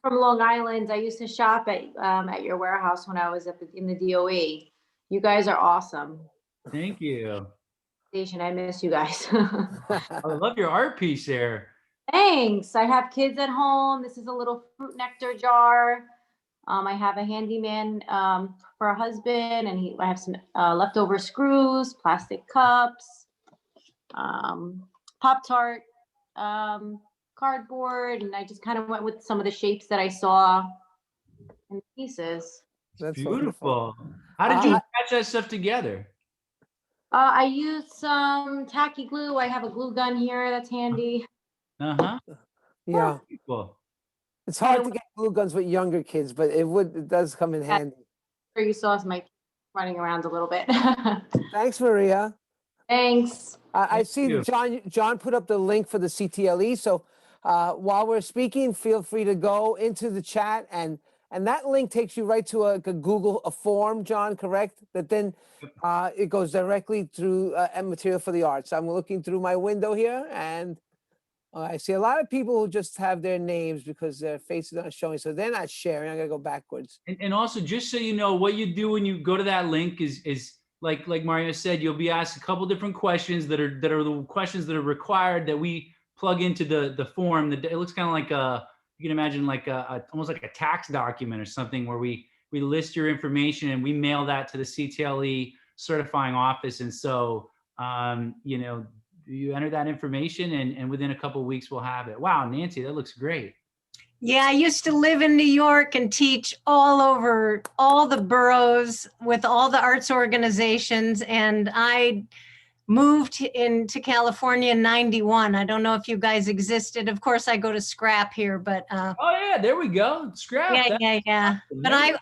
from Long Island. I used to shop at your warehouse when I was in the DOE. You guys are awesome. Thank you. conversation. I miss you guys. I love your art piece there. Thanks. I have kids at home. This is a little fruit nectar jar. I have a handyman for a husband, and I have some leftover screws, plastic cups, Pop-Tart, cardboard, and I just kind of went with some of the shapes that I saw in pieces. That's Beautiful. How did you patch that stuff together? I used some tacky glue. I have a glue gun here that's handy. Uh-huh. Yeah. Cool. It's hard to get glue guns with younger kids, but it does come in handy. Sure, you saw my kids running around a little bit. Thanks, Maria. Thanks. I see you. John put up the link for the CTLE. So while we're speaking, feel free to go into the chat and that link takes you right to a Google form, John, correct? That then it goes directly through material for the arts. I'm looking through my window here and I see a lot of people who just have their names because their faces aren't showing. So they're not sharing. I gotta go backwards. And also, just so you know, what you do when you go to that link is like Mario said, you'll be asked a couple different questions that are the questions that are required that we plug into the form. That it looks kind of like you can imagine like almost like a tax document or something where we list your information and we mail that to the CTLE certifying office. And so you know, you enter that information and within a couple of weeks we'll have it. Wow, Nancy, that looks great. Yeah, I used to live in New York and teach all over all the boroughs with all the arts organizations. And I moved into California in '91. I don't know if you guys existed. Of course, I go to Scrap here, but Oh yeah, there we go. Scrap. yeah. But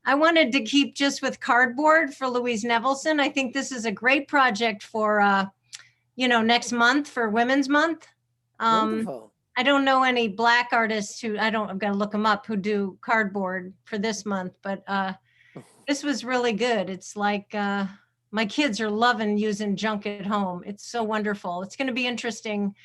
I wanted to keep just with cardboard for Louise Nevelson. I think this is a great project for you know, next month for Women's Month. Wonderful. I don't know any Black artists who, I'm gonna look them up, who do cardboard for this month, but this was really good. It's like, my kids are loving using junk at home. It's so wonderful. It's gonna be interesting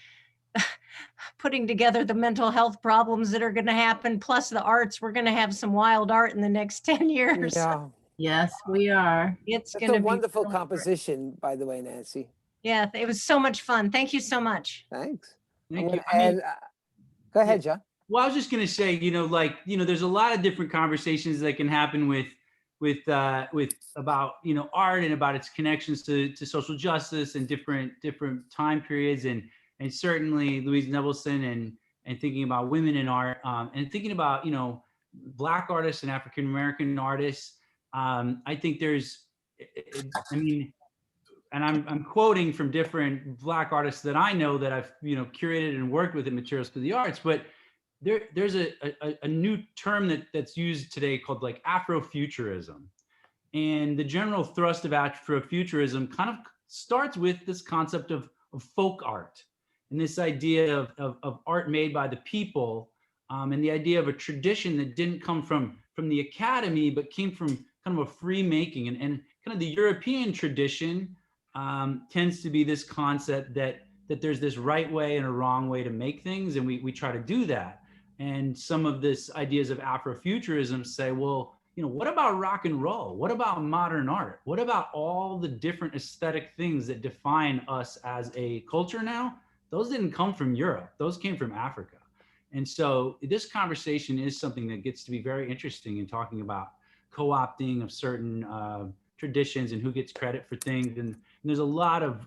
putting together the mental health problems that are gonna happen, plus the arts. We're gonna have some wild art in the next 10 years. Yeah. Yes, we are. It's That's gonna a be wonderful really great. composition, by the way, Nancy. Yeah, it was so much fun. Thank you so much. Thanks. Thank you. And go ahead, John. Well, I was just going to say, you know, like, you know, there's a lot of different conversations that can happen with about, you know, art and about its connections to social justice and different time periods. And certainly Louise Nevelson and thinking about women in art and thinking about, you know, Black artists and African-American artists. I think there's, I mean, and I'm quoting from different Black artists that I know that I've, you know, curated and worked with in Materials for the Arts, but there's a new term that's used today called like Afrofuturism. And the general thrust of Afrofuturism kind of starts with this concept of folk art and this idea of art made by the people and the idea of a tradition that didn't come from the academy, but came from kind of a free making and kind of the European tradition tends to be this concept that there's this right way and a wrong way to make things. And we try to do that. And some of this ideas of Afrofuturism say, well, you know, what about rock and roll? What about modern art? What about all the different aesthetic things that define us as a culture now? Those didn't come from Europe. Those came from Africa. And so this conversation is something that gets to be very interesting in talking about co-opting of certain traditions and who gets credit for things. And there's a lot of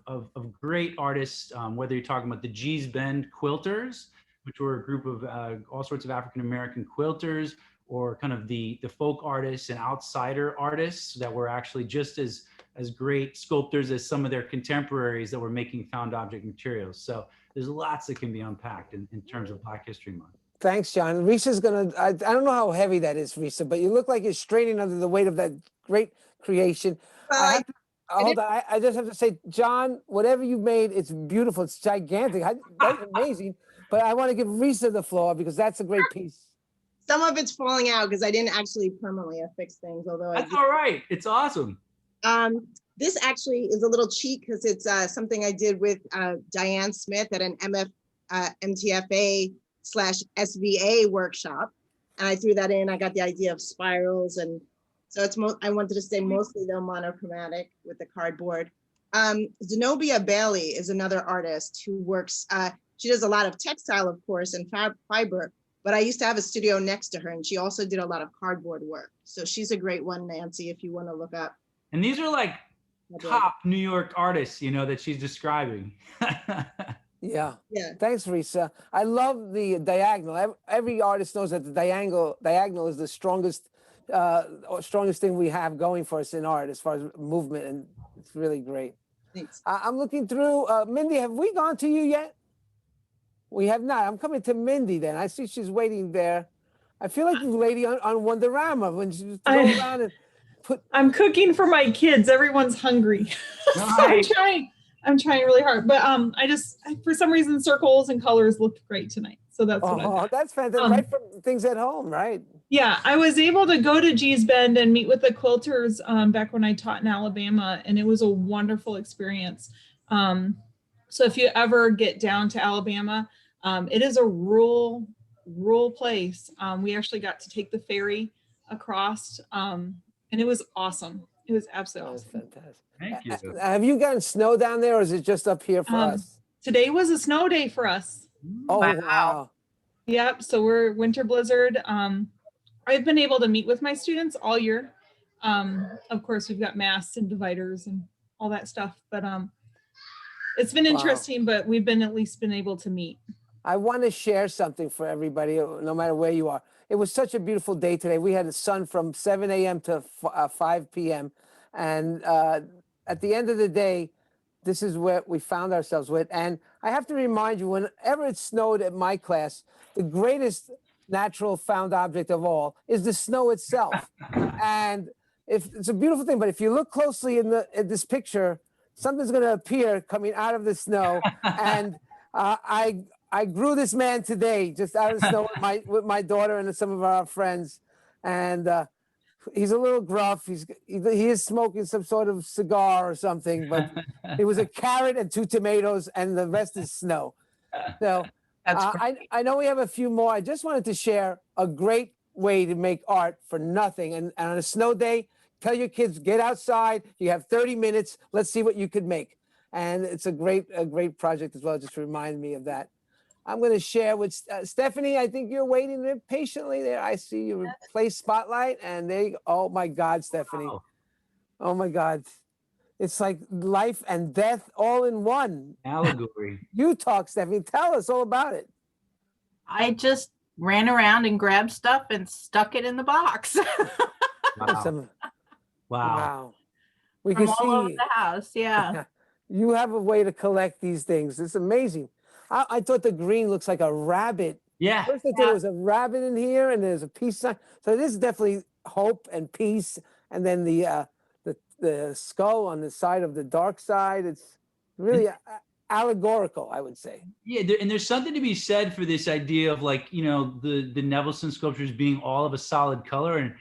great artists, whether you're talking about the Gee's Bend Quilters, which were a group of all sorts of African-American quilters, or kind of the folk artists and outsider artists that were actually just as great sculptors as some of their contemporaries that were making found object materials. So there's lots that can be unpacked in terms of Black History Month. Thanks, John. Risa's gonna, I don't know how heavy that is, Risa, but you look like you're straining under the weight of that great creation. Hold on, I just have to say, John, whatever you made, it's beautiful, it's gigantic. That's amazing. But I want to give Risa the floor because that's a great piece. Some of it's falling out because I didn't actually permanently affix things, although that's all right. It's awesome. This actually is a little cheat because it's something I did with Diane Smith at an MTFA/SVA workshop, and I threw that in. I got the idea of spirals, and so it's I wanted to stay mostly though monochromatic with the cardboard. Zenobia Bailey is another artist who works, she does a lot of textile, of course, and fiber, but I used to have a studio next to her, and she also did a lot of cardboard work. So she's a great one, Nancy, if you want to look up. And these are like top New York artists, you know, that she's describing. Yeah. Yeah. Thanks, Risa. I love the diagonal. Every artist knows that the diagonal is the strongest thing we have going for us in art as far as movement, and it's really great. Thanks. I'm looking through. Mindy, have we gone to you yet? We have not. I'm coming to Mindy then. I see she's waiting there. I feel like the lady on Wonderama when she go around and put. I'm cooking for my kids. Everyone's hungry. So I'm trying really hard, but for some reason circles and colors looked great tonight. So that's what I did. That's fantastic. Right from things at home, right? Yeah, I was able to go to G's Bend and meet with the quilters back when I taught in Alabama, and it was a wonderful experience. So if you ever get down to Alabama, it is a rural place. We actually got to take the ferry across, and it was awesome. It was absolutely awesome. Fantastic. Thank you. Have you gotten snow down there, or is it just up here for us? Today was a snow day for us. Oh, wow. Yep. So we're winter blizzard. I've been able to meet with my students all year. Of course, we've got masks and dividers and all that stuff, but it's been interesting, but we've at least been able to meet. I want to share something for everybody, no matter where you are. It was such a beautiful day today. We had the sun from 7 a.m. to 5 p.m. And at the end of the day, this is where we found ourselves with. And I have to remind you, whenever it snowed at my class, the greatest natural found object of all is the snow itself. And it's a beautiful thing, but if you look closely in this picture, something's going to appear coming out of the snow. And I grew this man today just out of the snow with my daughter and some of our friends. And he's a little gruff. He is smoking some sort of cigar or something, but it was a carrot and 2 tomatoes and the rest is snow. So I know we have a few more. I just wanted to share a great way to make art for nothing. And on a snow day, tell your kids, get outside. You have 30 minutes. Let's see what you could make. And it's a great project as well. Just remind me of that. I'm going to share with Stephanie. I think you're waiting there patiently there. I see you replace Spotlight, and there you go. Oh my God, Stephanie. Wow. Oh my God. It's like life and death all in one. Allegory. You talk, Stephanie. Tell us all about it. I just ran around and grabbed stuff and stuck it in the box. Wow. Wow. We From can all see over the house. Yeah. You have a way to collect these things. It's amazing. I thought the green looks like a rabbit. Yeah. First I thought there was a rabbit in here, and there's a peace sign. So this is definitely hope and peace. And then the skull on the side of the dark side. It's really allegorical, I would say. Yeah, and there's something to be said for this idea of, like, you know, the Nevelson sculptures being all of a solid color. And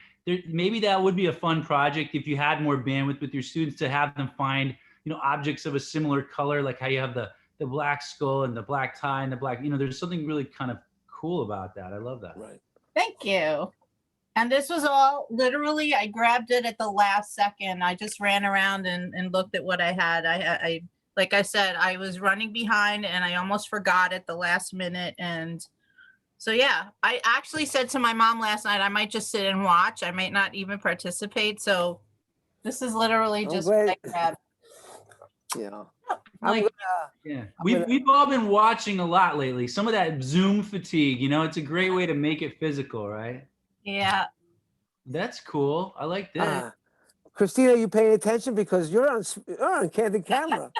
maybe that would be a fun project if you had more bandwidth with your students to have them find, you know, objects of a similar color, like how you have the black skull and the black tie and the black, you know, there's something really kind of cool about that. I love that. Right. Thank you. And this was all literally, I grabbed it at the last second. I just ran around and looked at what I had. I like I said, I was running behind and I almost forgot at the last minute. And so, yeah, I actually said to my mom last night, I might just sit and watch. I might not even participate. So this is literally just what I grabbed. Yeah. We've all been watching a lot lately. Some of that Zoom fatigue, you know, it's a great way to make it physical, right? Yeah. That's cool. I like this. Christina, you paying attention because you're on candid camera.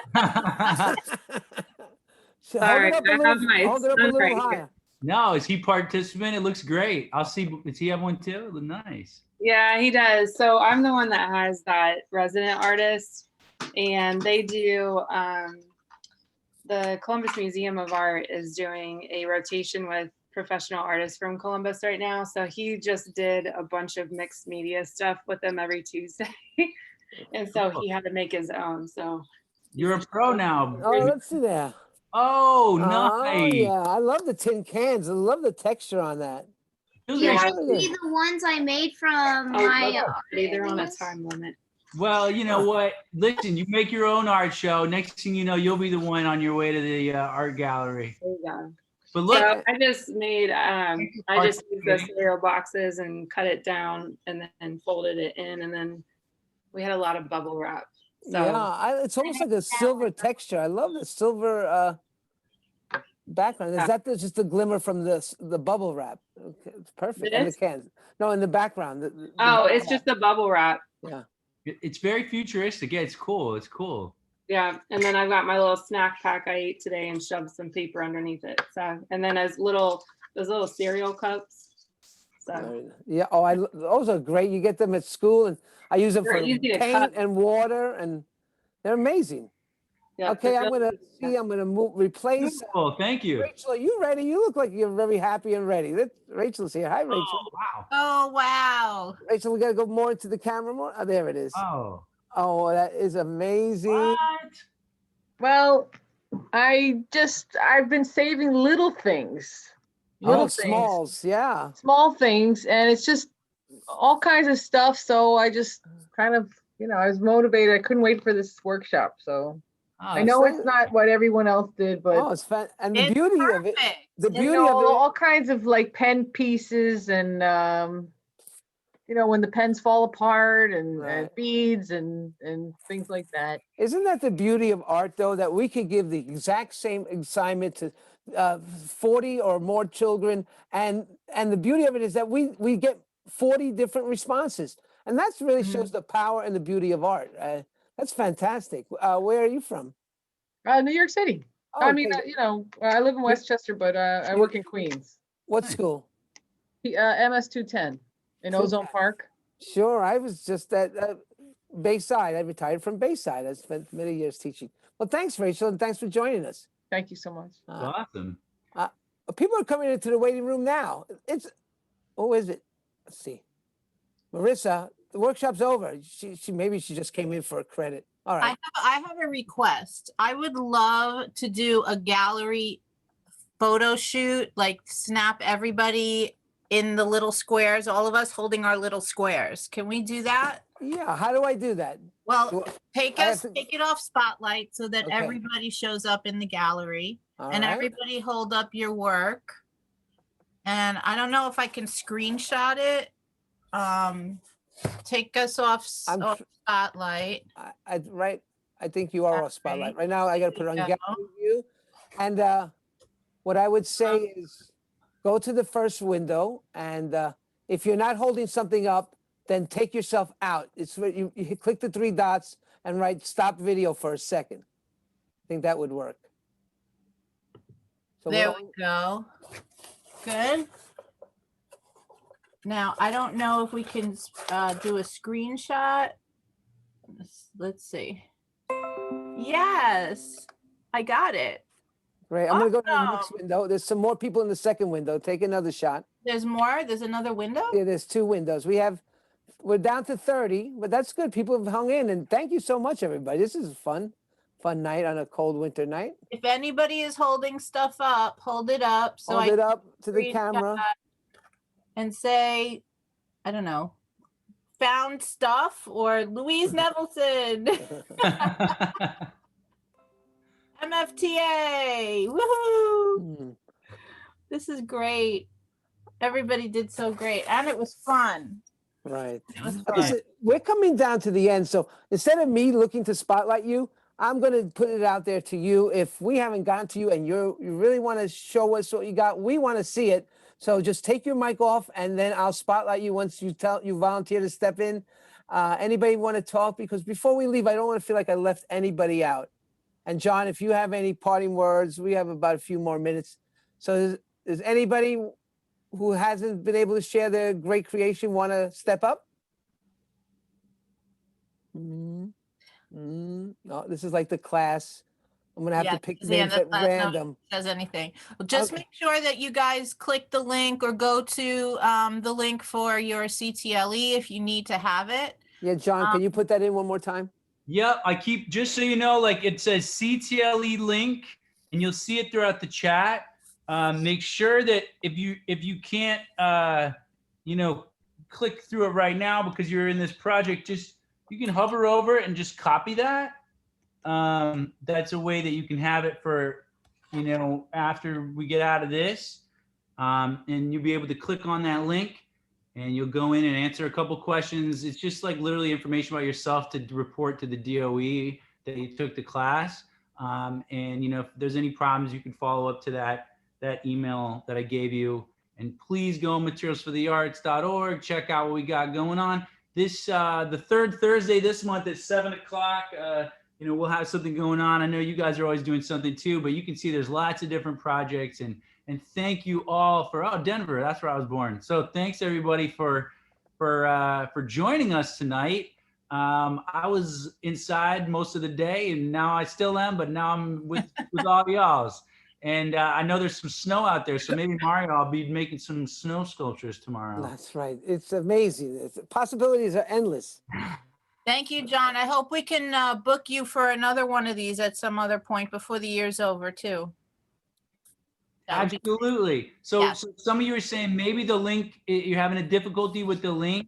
Sorry, hold it up a little higher. No, is he participant? It looks great. I'll see. Does he have one too? It looks nice. Yeah, he does. So I'm the one that has that resident artist, and they do, the Columbus Museum of Art is doing a rotation with professional artists from Columbus right now. So he just did a bunch of mixed media stuff with them every Tuesday. And so he had to make his own. So you're a pro now. Oh, let's see that. Oh, nice. Oh, yeah. I love the tin cans. I love the texture on that. You should see the ones I made from my. they're on a time limit. Well, you know what? Listen, you make your own art show. Next thing you know, you'll be the one on your way to the art gallery. There you go. But look, So I just made, I just used the cereal boxes and cut it down and then folded it in, and then we had a lot of bubble wrap. So Yeah, it's almost like a silver texture. I love the silver background. Is that just the glimmer from the bubble wrap? Okay, it's perfect. And the This? cans. No, in the background. The Oh, bubble it's wrap. just the bubble wrap. Yeah. it's very futuristic. Yeah, it's cool. It's cool. Yeah, and then I've got my little snack pack I ate today and shoved some paper underneath it. So, and then those little cereal cups. So Yeah. Oh, those are great. You get them at school, and I use them They're for easy to paint cut. and water, and they're amazing. yeah. Okay, they're I'm really gonna replace. Beautiful. Thank you. Rachel, are you ready? You look like you're very happy and ready. Rachel's here. Hi, Rachel. Oh, wow. Oh, wow. Rachel, we gotta go more into the camera more. Oh, there it is. Oh. Oh, that is amazing. What? Well, I've been saving little things. Little things. Smalls, yeah. Small things, and it's just all kinds of stuff. So I just kind of, I was motivated. I couldn't wait for this workshop. So I know it's not what everyone else did, but it's fun. And the beauty of it, all kinds of like pen pieces and when the pens fall apart and beads and things like that. Isn't that the beauty of art, though, that we could give the exact same assignment to 40 or more children, and the beauty of it is that we get 40 different responses, and that's really shows the power and the beauty of art. That's fantastic. Where are you from? New York City. Oh, I mean, okay. I live in Westchester, but I work in Queens. What school? MS 210 in Ozone Park. Sure, I was just at Bayside. I retired from Bayside. I spent many years teaching. Well, thanks, Rachel, and thanks for joining us. Thank you so much. Awesome. People are coming into the waiting room now. Who is it? Let's see. Marissa, the workshop's over. Maybe she just came in for a credit. All right. I have a request. I would love to do a gallery photo shoot, like snap everybody in the little squares, all of us holding our little squares. Can we do that? Yeah, how do I do that? Well, take it off Spotlight so that Okay. everybody shows up in the gallery, All and right. everybody hold up your work. And I don't know if I can screenshot it. Take us off Spotlight. I think you are off Spotlight. Right now, I got to put it on Yeah. gallery view. And what I would say is go to the first window, and if you're not holding something up, then take yourself out. It's where you click the three dots and write stop video for a second. I think that would work. So There we go. Good. Now, I don't know if we can do a screenshot. Let's see. Yes, I got it. Great. I'm going to go to the next window. There's some more people in the second window. Take another shot. There's more? There's another window? Yeah, there's two windows. We're down to 30, but that's good. People have hung in, and thank you so much, everybody. This is a fun night on a cold winter night. If anybody is holding stuff up, hold it up. So Hold it up to the screenshot camera. and say, I don't know, found stuff or Louise Nevelson. MFTA. Woohoo! This is great. Everybody did so great, and it was fun. Right. It was Okay, fun. so we're coming down to the end. So instead of me looking to spotlight you, I'm going to put it out there to you. If we haven't gotten to you and you really want to show us what you got, we want to see it. So just take your mic off, and then I'll spotlight you once you volunteer to step in. Anybody want to talk? Because before we leave, I don't want to feel like I left anybody out. And John, if you have any parting words, we have about a few more minutes. So does anybody who hasn't been able to share their great creation want to step up? No, this is like the class. I'm going to have to pick names at random. Says anything. Well, just make sure that you guys click the link or go to the link for your CTLE if you need to have it. Yeah, John, can you put that in one more time? Yep, I keep, just so you know, like it says CTLE link, and you'll see it throughout the chat. Make sure that if you can't, click through it right now because you're in this project, just, you can hover over it and just copy that. That's a way that you can have it for, you know, after we get out of this. And you'll be able to click on that link and you'll go in and answer a couple questions. It's just like literally information about yourself to report to the DOE that you took the class. And you know, if there's any problems, you can follow up to that email that I gave you. And please go materialsforthearts.org, check out what we got going on. This the third Thursday this month at 7 o'clock. You know, we'll have something going on. I know you guys are always doing something too, but you can see there's lots of different projects. And thank you all for Denver. That's where I was born. So thanks everybody for joining us tonight. I was inside most of the day, and now I still am, but now I'm with all y'all's. And I know there's some snow out there, so maybe Mario, I'll be making some snow sculptures tomorrow. That's right. It's amazing. Possibilities are endless. Thank you, John. I hope we can book you for another one of these at some other point before the year's over too. Absolutely. So some of you are saying maybe the link, you're having a difficulty with the link.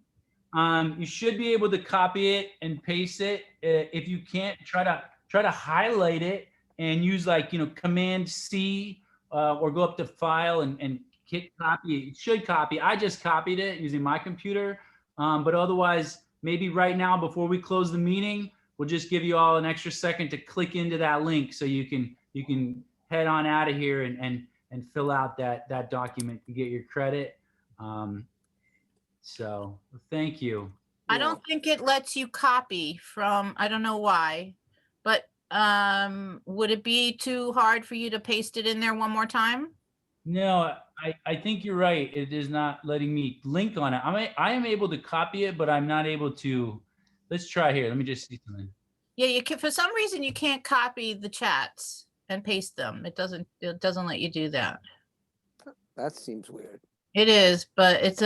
You should be able to copy it and paste it. If you can't, try to highlight it and use, like, you know, Command C or go up to File and hit copy. It should copy. I just copied it using my computer. But otherwise, maybe right now before we close the meeting, we'll just give you all an extra second to click into that link so you can head on out of here and fill out that document to get your credit. So thank you. I don't think it lets you copy from, I don't know why, but would it be too hard for you to paste it in there one more time? No, I think you're right. It is not letting me link on it. I am able to copy it, but I'm not able to. Let's try here. Let me just see something. Yeah, you can, for some reason you can't copy the chats and paste them. It doesn't let you do that. That seems weird. It is, but it's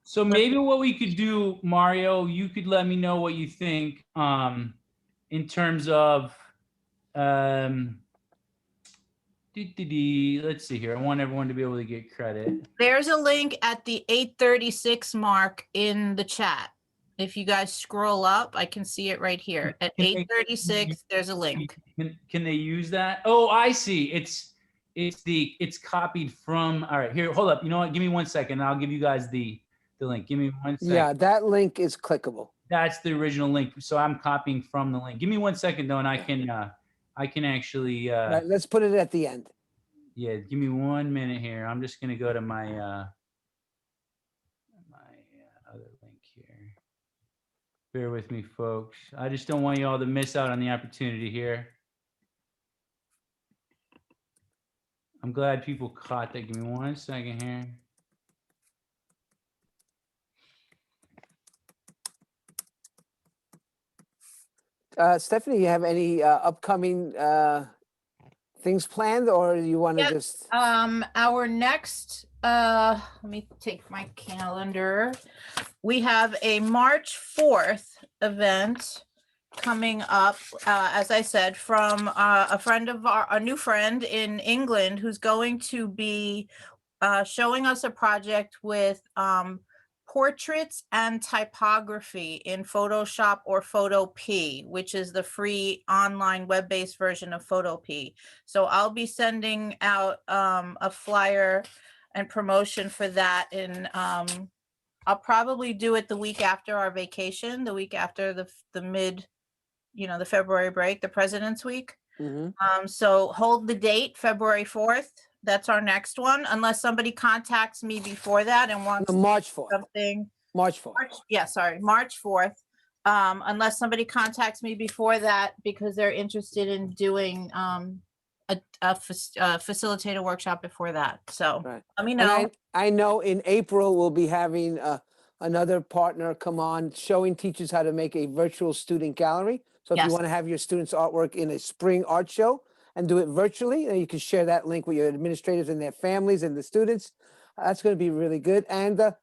So maybe what we could do, Mario, you could let me know what you think in terms of let's see here. I want everyone to be able to get credit. There's a link at the 8:36 mark in the chat. If you guys scroll up, I can see it right here. At 8:36, there's a link. Can they use that? Oh, I see. It's copied from. All right, here, hold up. You know what? Give me 1 second. I'll give you guys the link. Give me 1 second. Yeah, that link is clickable. That's the original link. So I'm copying from the link. Give me 1 second though, and I can actually. Right, let's put it at the end. Yeah, give me 1 minute here. I'm just gonna go to my other link here. Bear with me, folks. I just don't want you all to miss out on the opportunity here. I'm glad people caught that. Give me 1 second here. Stephanie, you have any upcoming things planned, or you want to just? Our next, let me take my calendar. We have a March 4th event coming up, as I said, from a new friend in England who's going to be showing us a project with portraits and typography in Photoshop or Photopea, which is the free online web-based version of Photopea. So I'll be sending out a flyer and promotion for that in I'll probably do it the week after our vacation, the week after the February break, the President's Week. So hold the date, February 4th. That's our next one, unless somebody contacts me before that and wants March 4th. Something. March 4th. March 4th. Unless somebody contacts me before that because they're interested in doing a facilitator workshop before that. So let me know. And I know in April we'll be having another partner come on showing teachers how to make a virtual student gallery. So if you want to have your students' artwork in a spring art show and do it virtually, and you can share that link with your administrators and their families and the students. That's going to be really good. And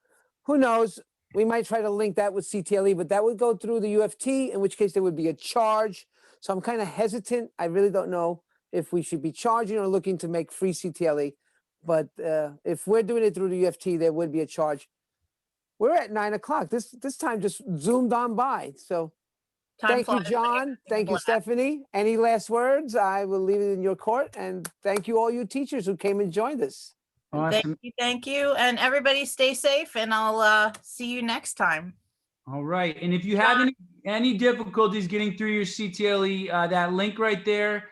who knows, we might try to link that with CTLE, but that would go through the UFT, in which case there would be a charge. So I'm kind of hesitant. I really don't know if we should be charging or looking to make free CTLE. But if we're doing it through the UFT, there would be a charge. we're at 9 o'clock. This time just zoomed on by. So Time thank you, flies when John. you're having a Thank you, blast. Stephanie. Any last words? I will leave it in your court. And thank you, all you teachers who came and joined us. Awesome. Thank you. And everybody stay safe, and I'll see you next time. All right. And if you have any difficulties getting through your CTLE, that link right there,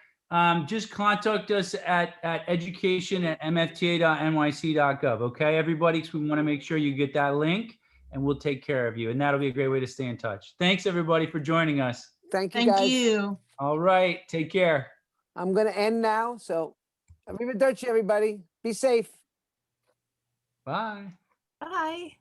just contact us at education@mfta.nyc.gov. Okay, everybody, 'cause we want to make sure you get that link, and we'll take care of you. And that'll be a great way to stay in touch. Thanks, everybody, for joining us. Thank you, Thank guys. you. All right. Take care. I'm going to end now. So arrivederci, everybody. Be safe. Bye. Bye.